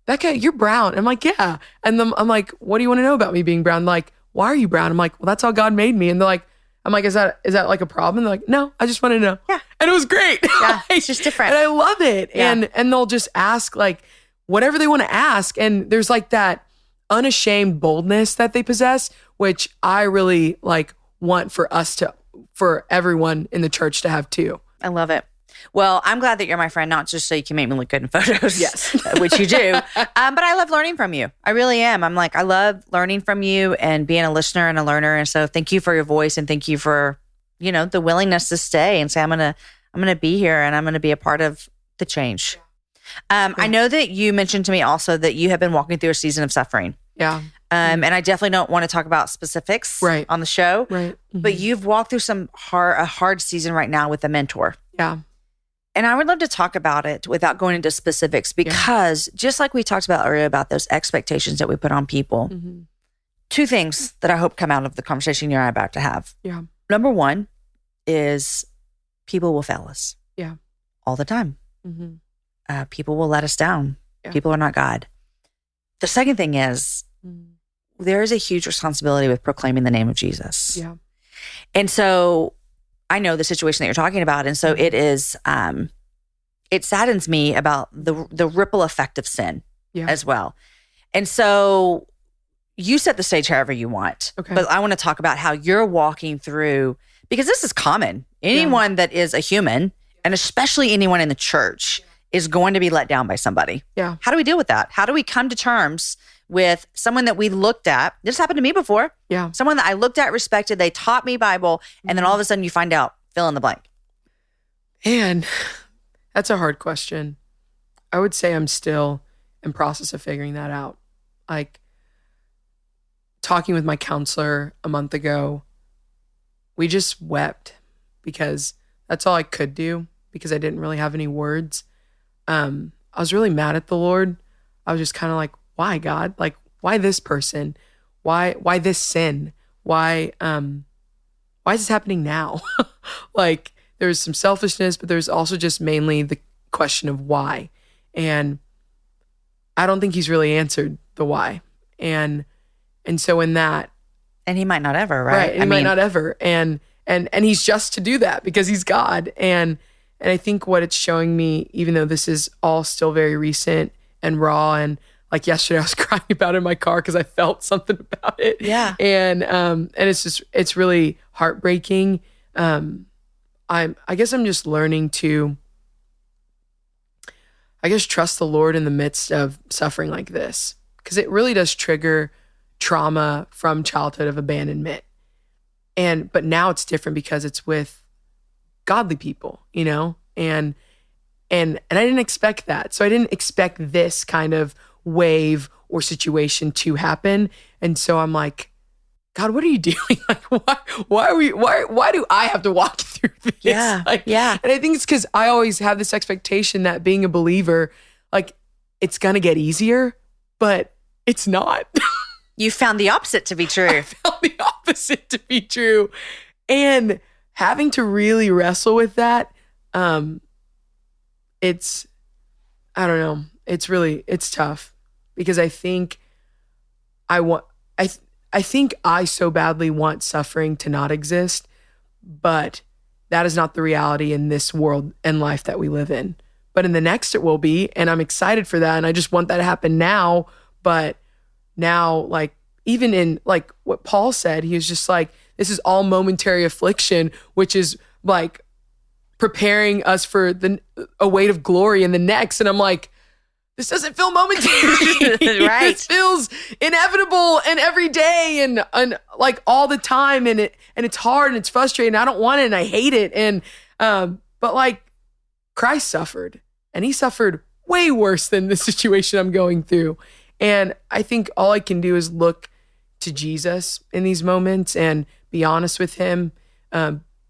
Becca, you're brown. I'm like, yeah. And then I'm like, what do you want to know about me being brown? Like, why are you brown? I'm like, well, that's how God made me. And they're like, I'm like, is that like a problem? They're like, no, I just want to know. Yeah. And it was great. Yeah, it's just different. And I love it. Yeah. And they'll just ask like whatever they want to ask. And there's like that unashamed boldness that they possess, which I really like want for everyone in the church to have too. I love it. Well, I'm glad that you're my friend, not just so you can make me look good in photos. Yes. Which you do. But I love learning from you. I really am. I'm like, I love learning from you and being a listener and a learner. And so thank you for your voice and thank you for, the willingness to stay and say, I'm going to be here and I'm going to be a part of the change. I know that you mentioned to me also that you have been walking through a season of suffering. Yeah. And I definitely don't want to talk about specifics on the show. Right. Mm-hmm. But you've walked through a hard season right now with a mentor. Yeah. And I would love to talk about it without going into specifics because just like we talked about earlier about those expectations that we put on people, two things that I hope come out of the conversation you and I are about to have. Yeah. Number one is people will fail us. Yeah. All the time. Mm-hmm. People will let us down. Yeah. People are not God. The second thing is there is a huge responsibility with proclaiming the name of Jesus. Yeah. And so I know the situation that you're talking about. And so it is, it saddens me about the ripple effect of sin as well. And so you set the stage however you want. Okay. But I want to talk about how you're walking through, because this is common. Anyone that is a human, and especially anyone in the church, is going to be let down by somebody. Yeah. How do we deal with that? How do we come to terms with someone that we looked at? This happened to me before. Yeah. Someone that I looked at, respected, they taught me Bible, and then all of a sudden you find out, fill in the blank. And that's a hard question. I would say I'm still in process of figuring that out. Like talking with my counselor a month ago, we just wept because that's all I could do because I didn't really have any words. I was really mad at the Lord. I was just kind of like, why, God? Like, why this person? Why this sin? Why is this happening now? Like, there's some selfishness, but there's also just mainly the question of why. And I don't think he's really answered the why. And so in that, and he might not ever, right? He might not ever. And he's just to do that because he's God. And I think what it's showing me, even though this is all still very recent and raw, and like yesterday I was crying about it in my car because I felt something about it. Yeah. And it's really heartbreaking. I guess I'm just learning to, trust the Lord in the midst of suffering like this, because it really does trigger trauma from childhood of abandonment. But now it's different because it's with godly people, and I didn't expect that. So I didn't expect this kind of wave or situation to happen. And so I'm like, God, what are you doing? Like, why do I have to walk through this? Yeah. And I think it's because I always have this expectation that being a believer, like, it's going to get easier, but it's not. You found the opposite to be true. I found the opposite to be true. And having to really wrestle with that, it's, I don't know. It's tough because I think I think I so badly want suffering to not exist, but that is not the reality in this world and life that we live in. But in the next it will be, and I'm excited for that, and I just want that to happen now. But now, like, even in like what Paul said, he was just like, this is all momentary affliction, which is like preparing us for a weight of glory in the next. And I'm like, this doesn't feel momentary. Right. This feels inevitable and every day and like all the time. And it's hard and it's frustrating. I don't want it and I hate it. And, but like Christ suffered, and he suffered way worse than the situation I'm going through. And I think all I can do is look to Jesus in these moments and be honest with him,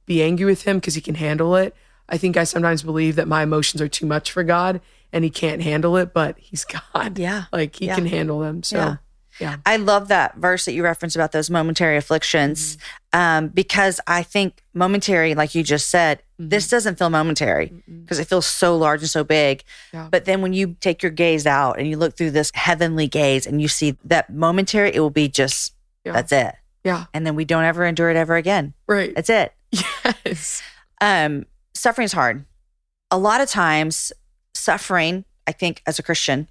be angry with him because he can handle it. I think I sometimes believe that my emotions are too much for God and he can't handle it, but he's God. Yeah. Like he can handle them. So yeah. I love that verse that you referenced about those momentary afflictions, because I think momentary, like you just said, this doesn't feel momentary because it feels so large and so big. Yeah. But then when you take your gaze out and you look through this heavenly gaze and you see that momentary, it will be just, that's it. Yeah. And then we don't ever endure it ever again. Right. That's it. Yes. Suffering is hard. A lot of times suffering, I think as a Christian,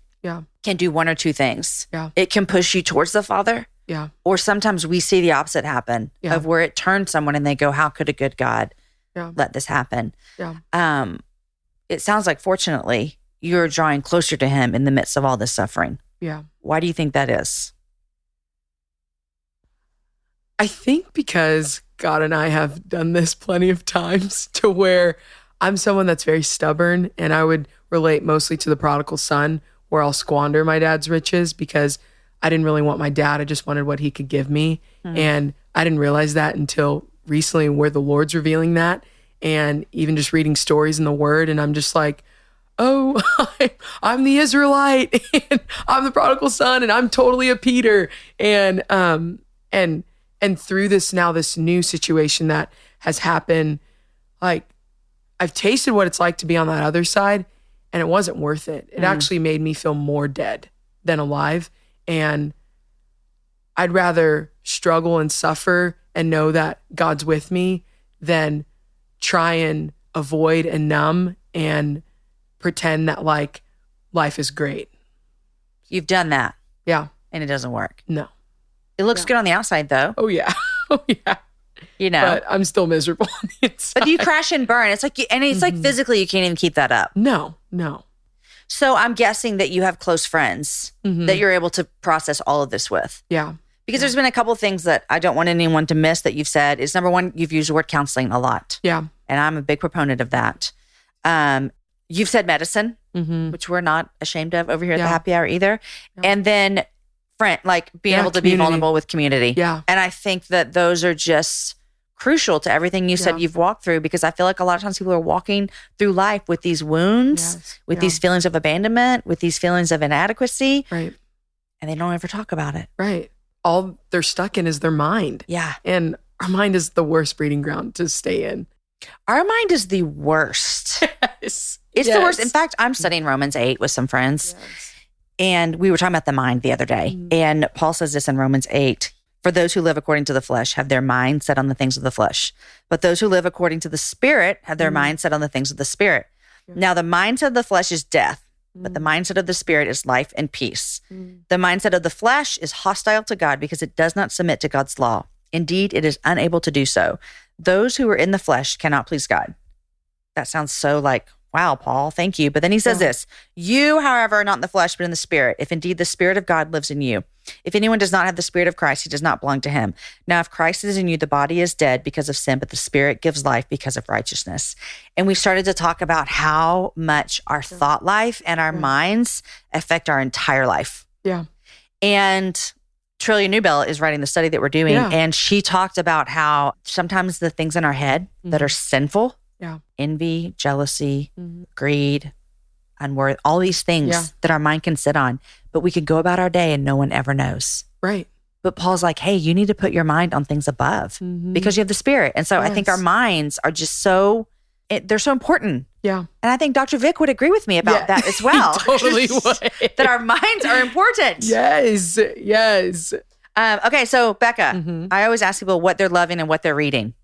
can do one or two things. Yeah. It can push you towards the Father. Yeah. Or sometimes we see the opposite happen of where it turns someone and they go, how could a good God let this happen? Yeah. it sounds like, fortunately, you're drawing closer to him in the midst of all this suffering. Yeah. Why do you think that is? I think because God and I have done this plenty of times to where I'm someone that's very stubborn, and I would relate mostly to the prodigal son, where I'll squander my dad's riches because I didn't really want my dad. I just wanted what he could give me. And I didn't realize that until recently, where the Lord's revealing that, and even just reading stories in the Word. And I'm just like, oh, I'm the Israelite, and I'm the prodigal son, and I'm totally a Peter. And through this new situation that has happened, like, I've tasted what it's like to be on that other side, and it wasn't worth it. It actually made me feel more dead than alive. And I'd rather struggle and suffer and know that God's with me than try and avoid and numb and pretend that like life is great. You've done that. Yeah. And it doesn't work. No. It looks good on the outside, though. Oh, yeah. Oh, yeah. You know. But I'm still miserable on the inside. But you crash and burn. It's like, like physically you can't even keep that up. No. So I'm guessing that you have close friends that you're able to process all of this with. Yeah. Because there's been a couple of things that I don't want anyone to miss that you've said. Is number one, you've used the word counseling a lot. Yeah. And I'm a big proponent of that. You've said medicine, which we're not ashamed of over here at the happy hour either. Yeah. And then being able to be vulnerable with community. Yeah. And I think that those are just crucial to everything you said you've walked through, because I feel like a lot of times people are walking through life with these wounds, with these feelings of abandonment, with these feelings of inadequacy. Right. And they don't ever talk about it. Right. All they're stuck in is their mind. Yeah. And our mind is the worst breeding ground to stay in. Our mind is the worst. Yes. It's the worst. In fact, I'm studying Romans 8 with some friends. Yes. And we were talking about the mind the other day. And Paul says this in Romans 8. For those who live according to the flesh have their mind set on the things of the flesh. But those who live according to the Spirit have their mind set on the things of the Spirit. Yeah. Now, the mindset of the flesh is death, but the mindset of the Spirit is life and peace. The mindset of the flesh is hostile to God because it does not submit to God's law. Indeed, it is unable to do so. Those who are in the flesh cannot please God. That sounds so like, wow, Paul, thank you. But then he says this, you, however, are not in the flesh, but in the Spirit, if indeed the Spirit of God lives in you. If anyone does not have the Spirit of Christ, he does not belong to him. Now, if Christ is in you, the body is dead because of sin, but the Spirit gives life because of righteousness. And we started to talk about how much our thought life and our minds affect our entire life. Yeah. And Trillia Newbell is writing the study that we're doing, and she talked about how sometimes the things in our head that are sinful, envy, jealousy, greed, unworth, all these things that our mind can sit on, but we could go about our day and no one ever knows. Right. But Paul's like, hey, you need to put your mind on things above because you have the Spirit. And so I think our minds are just they're so important. Yeah. And I think Dr. Vic would agree with me about that as well. Totally would. That our minds are important. Yes. Yes. Okay. So Becca, I always ask people what they're loving and what they're reading.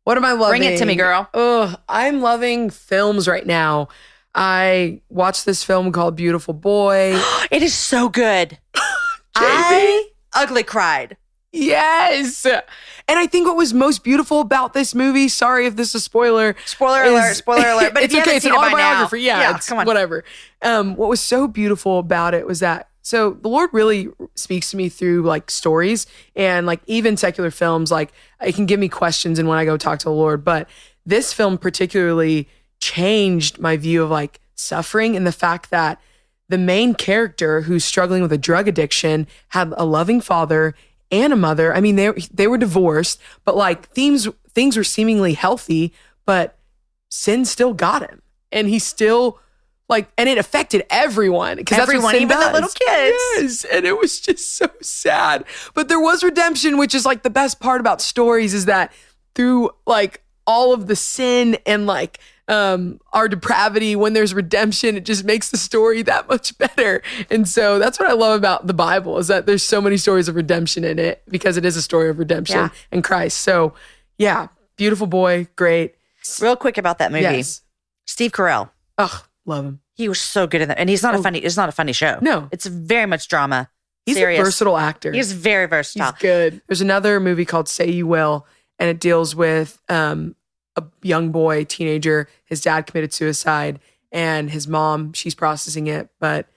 What am I loving? Bring it to me, girl. Oh, I'm loving films right now. I watched this film called Beautiful Boy. It is so good. I ugly cried. Yes. And I think what was most beautiful about this movie, sorry if this is spoiler alert. But it's okay. It's an autobiography. Yeah, it's come on. Whatever. What was so beautiful about it was that, so the Lord really speaks to me through like stories and like even secular films, like it can give me questions and when I go talk to the Lord. But this film particularly changed my view of like suffering and the fact that the main character who's struggling with a drug addiction had a loving father and a mother. I mean, they were divorced, but like things were seemingly healthy, but sin still got him. And he still and it affected everyone. Because everyone, that's what sin even does. the little kids. Yes. And it was just so sad. But there was redemption, which is like the best part about stories is that through like all of the sin and like our depravity, when there's redemption, it just makes the story that much better. And so that's what I love about the Bible is that there's so many stories of redemption in it because it is a story of redemption in Christ. So yeah, Beautiful Boy, great. Real quick about that movie. Yes. Steve Carell. Oh, love him. He was so good in that. And it's not a funny show. No. It's very much drama. He's serious. A versatile actor. He's very versatile. He's good. There's another movie called Say You Will, and it deals with a young boy, teenager. His dad committed suicide, and his mom, she's processing it, but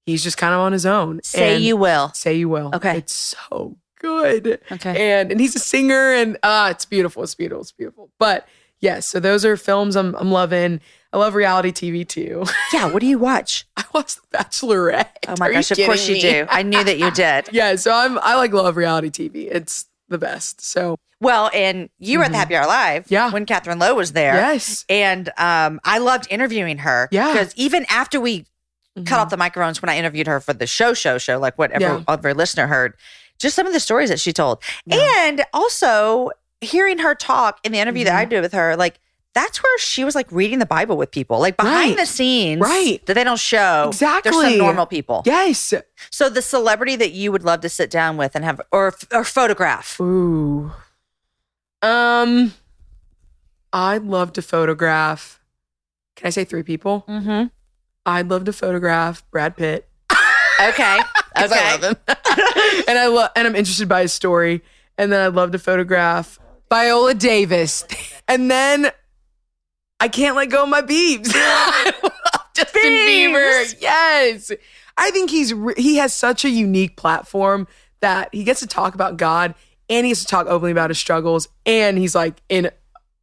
he's just kind of on his own. Say You Will. Say You Will. Okay. It's so good. Okay. And he's a singer, and it's beautiful. It's beautiful. It's beautiful. But yes, so those are films I'm loving. I love reality TV too. Yeah. What do you watch? I watch The Bachelorette. Oh my gosh. Of course you do. I knew that you did. Yeah. So I love reality TV. It's the best. So. Well, and you were at the Happy Hour Live when Catherine Lowe was there. Yes. And I loved interviewing her. Yeah. Because even after we cut off the microphones when I interviewed her for the show, like what every listener heard, just some of the stories that she told. Yeah. And also hearing her talk in the interview that I did with her, like, that's where she was like reading the Bible with people, like behind the scenes that they don't show. Exactly. There's some normal people. Yes. So the celebrity that you would love to sit down with and have, or photograph. Ooh. I'd love to photograph. Can I say 3 people? Mm-hmm. I'd love to photograph Brad Pitt. Okay. I love him. and I'm interested by his story. And then I'd love to photograph Viola Davis. And then I can't let go of my Biebs. I love Justin Bieber. Yes. I think he has such a unique platform that he gets to talk about God, and he gets to talk openly about his struggles, and he's like and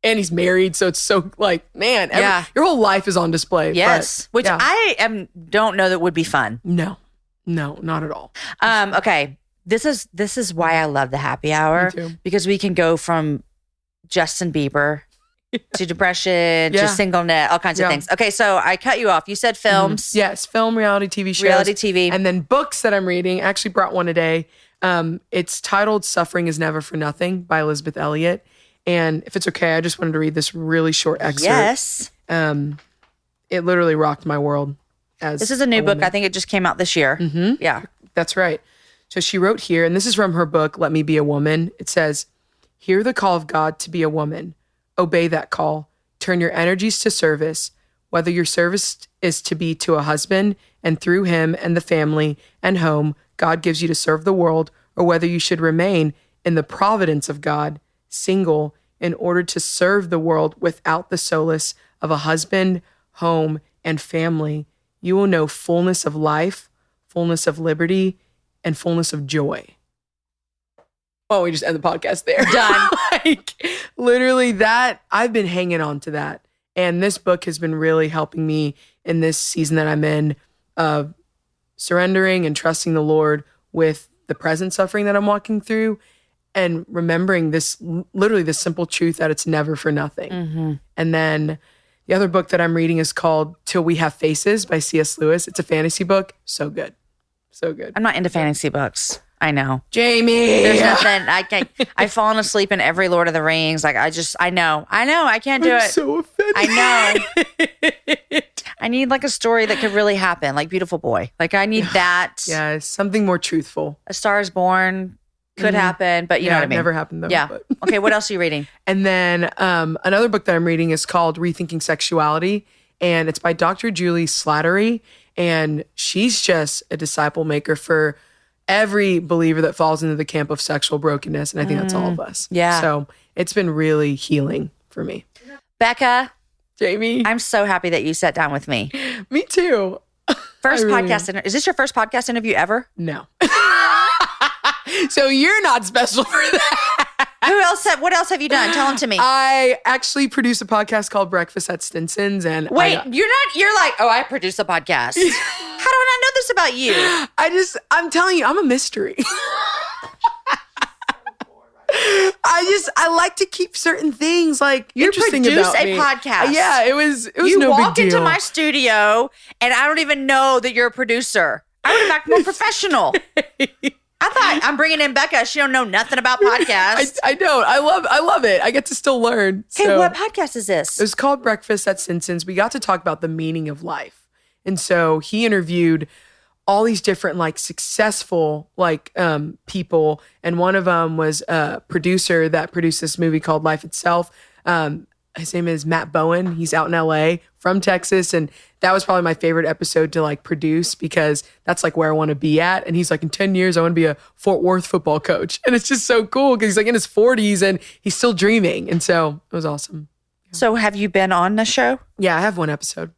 he's married, so it's so like, man, your whole life is on display. Yes. Which I don't know that would be fun. No, not at all. Okay. This is why I love the Happy Hour, because we can go from Justin Bieber to depression, to singleness, all kinds of things. Okay, so I cut you off. You said films. Yes, film, reality TV shows. Reality TV. And then books that I'm reading. I actually brought one today. It's titled Suffering is Never for Nothing by Elizabeth Elliot. And if it's okay, I just wanted to read this really short excerpt. Yes. It literally rocked my world. This is a new book. I think it just came out this year. Mm-hmm. Yeah. That's right. So she wrote here, and this is from her book, Let Me Be a Woman. It says, hear the call of God to be a woman. Obey that call. Turn your energies to service, whether your service is to be to a husband, and through him and the family and home God gives you to serve the world, or whether you should remain in the providence of God, single, in order to serve the world without the solace of a husband, home, and family. You will know fullness of life, fullness of liberty, and fullness of joy. Oh, we just end the podcast there. Done. Like, literally that, I've been hanging on to that. And this book has been really helping me in this season that I'm in, of surrendering and trusting the Lord with the present suffering that I'm walking through, and remembering this, literally this simple truth that it's never for nothing. Mm-hmm. And then the other book that I'm reading is called Till We Have Faces by C.S. Lewis. It's a fantasy book. So good. So good. I'm not into fantasy books. I know. Jamie. There's nothing. I've fallen asleep in every Lord of the Rings. Like, I know. I can't do it. I'm so offended. I know. I need like a story that could really happen, like Beautiful Boy. Like, I need that. Yeah, something more truthful. A Star is Born could happen, but you know what I mean. Never happened though. Yeah. But. Okay, what else are you reading? And then another book that I'm reading is called Rethinking Sexuality, and it's by Dr. Julie Slattery, and she's just a disciple maker for every believer that falls into the camp of sexual brokenness, and I think that's all of us. Yeah. So it's been really healing for me. Becca. Jamie. I'm so happy that you sat down with me. Me too. First podcast. Is this your first podcast interview ever? No. So you're not special for that. What else have you done? Tell them to me. I actually produce a podcast called Breakfast at Stinson's, and wait, you're like, oh, I produce a podcast. How do I not know this about you? I'm telling you, I'm a mystery. I like to keep certain things like interesting about me. You produce a podcast. Yeah, it was you no big deal. You walk into my studio and I don't even know that you're a producer. I would have acted more professional. I thought, I'm bringing in Becca. She don't know nothing about podcasts. I don't. I love it. I get to still learn. Hey, so, what podcast is this? It was called Breakfast at Stinson's. We got to talk about the meaning of life. And so he interviewed all these different like successful like people, and one of them was a producer that produced this movie called Life Itself. His name is Matt Bowen. He's out in LA from Texas, and that was probably my favorite episode to like produce, because that's like where I want to be at. And he's like, in 10 years I want to be a Fort Worth football coach, and it's just so cool because he's like in his 40s and he's still dreaming, and so it was awesome. So have you been on the show? Yeah, I have one episode.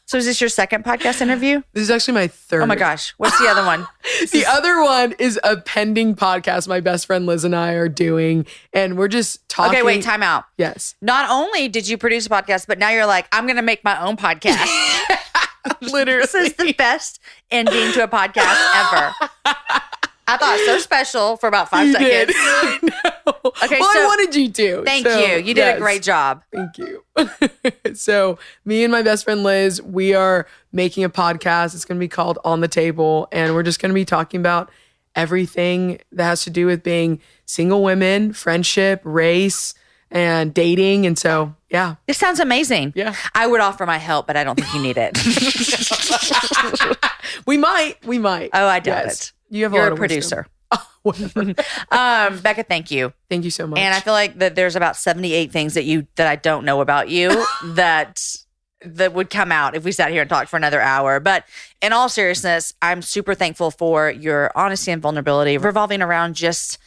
So is this your second podcast interview? This is actually my third. Oh my gosh. What's the other one? The other one is a pending podcast my best friend Liz and I are doing. And we're just talking. Okay, wait, time out. Yes. Not only did you produce a podcast, but now you're like, I'm going to make my own podcast. Literally. This is the best ending to a podcast ever. I thought so special for about 5 seconds. Okay, well, I wanted you to. Thank you. You did a great job. Thank you. So me and my best friend Liz, we are making a podcast. It's going to be called On the Table. And we're just going to be talking about everything that has to do with being single women, friendship, race, and dating. And so, yeah. This sounds amazing. Yeah. I would offer my help, but I don't think you need it. We might. Oh, I doubt it. You're a producer. Whatever. Becca, thank you. Thank you so much. And I feel like that there's about 78 things that I don't know about you that would come out if we sat here and talked for another hour. But in all seriousness, I'm super thankful for your honesty and vulnerability revolving around just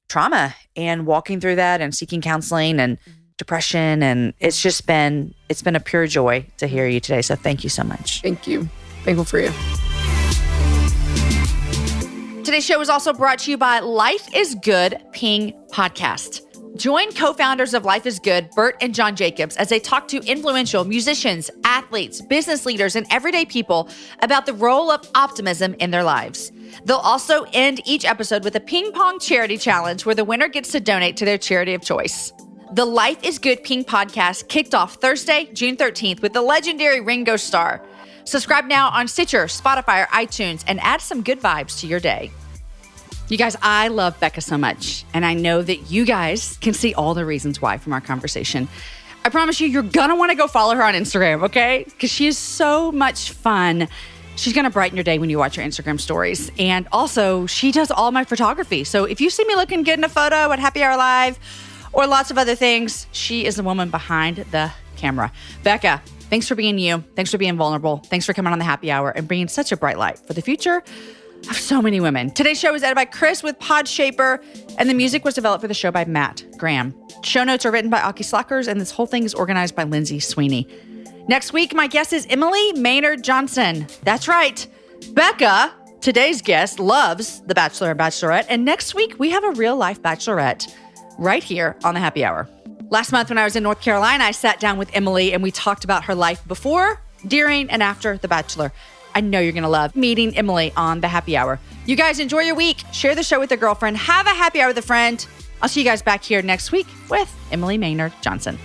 trauma and walking through that and seeking counseling and depression. And it's been a pure joy to hear you today. So thank you so much. Thank you. Thankful for you. Today's show is also brought to you by Life is Good Ping Podcast. Join co-founders of Life is Good, Bert and John Jacobs, as they talk to influential musicians, athletes, business leaders, and everyday people about the role of optimism in their lives. They'll also end each episode with a ping pong charity challenge where the winner gets to donate to their charity of choice. The Life is Good Ping Podcast kicked off Thursday, June 13th with the legendary Ringo Starr. Subscribe now on Stitcher, Spotify, or iTunes and add some good vibes to your day. You guys, I love Becca so much, and I know that you guys can see all the reasons why from our conversation. I promise you're going to want to go follow her on Instagram, okay? Because she is so much fun. She's going to brighten your day when you watch her Instagram stories. And also, she does all my photography. So if you see me looking good in a photo at Happy Hour Live or lots of other things, she is the woman behind the camera. Becca, thanks for being you. Thanks for being vulnerable. Thanks for coming on the Happy Hour and bringing such a bright light for the future of so many women. Today's show was edited by Chris with Podshaper, and the music was developed for the show by Matt Graham. Show notes are written by Aki Slackers, and this whole thing is organized by Lindsay Sweeney. Next week, my guest is Emily Maynard Johnson. That's right. Becca, today's guest, loves The Bachelor and Bachelorette, and next week we have a real-life bachelorette right here on the Happy Hour. Last month when I was in North Carolina, I sat down with Emily and we talked about her life before, during, and after The Bachelor. I know you're going to love meeting Emily on the Happy Hour. You guys enjoy your week. Share the show with a girlfriend. Have a happy hour with a friend. I'll see you guys back here next week with Emily Maynard Johnson.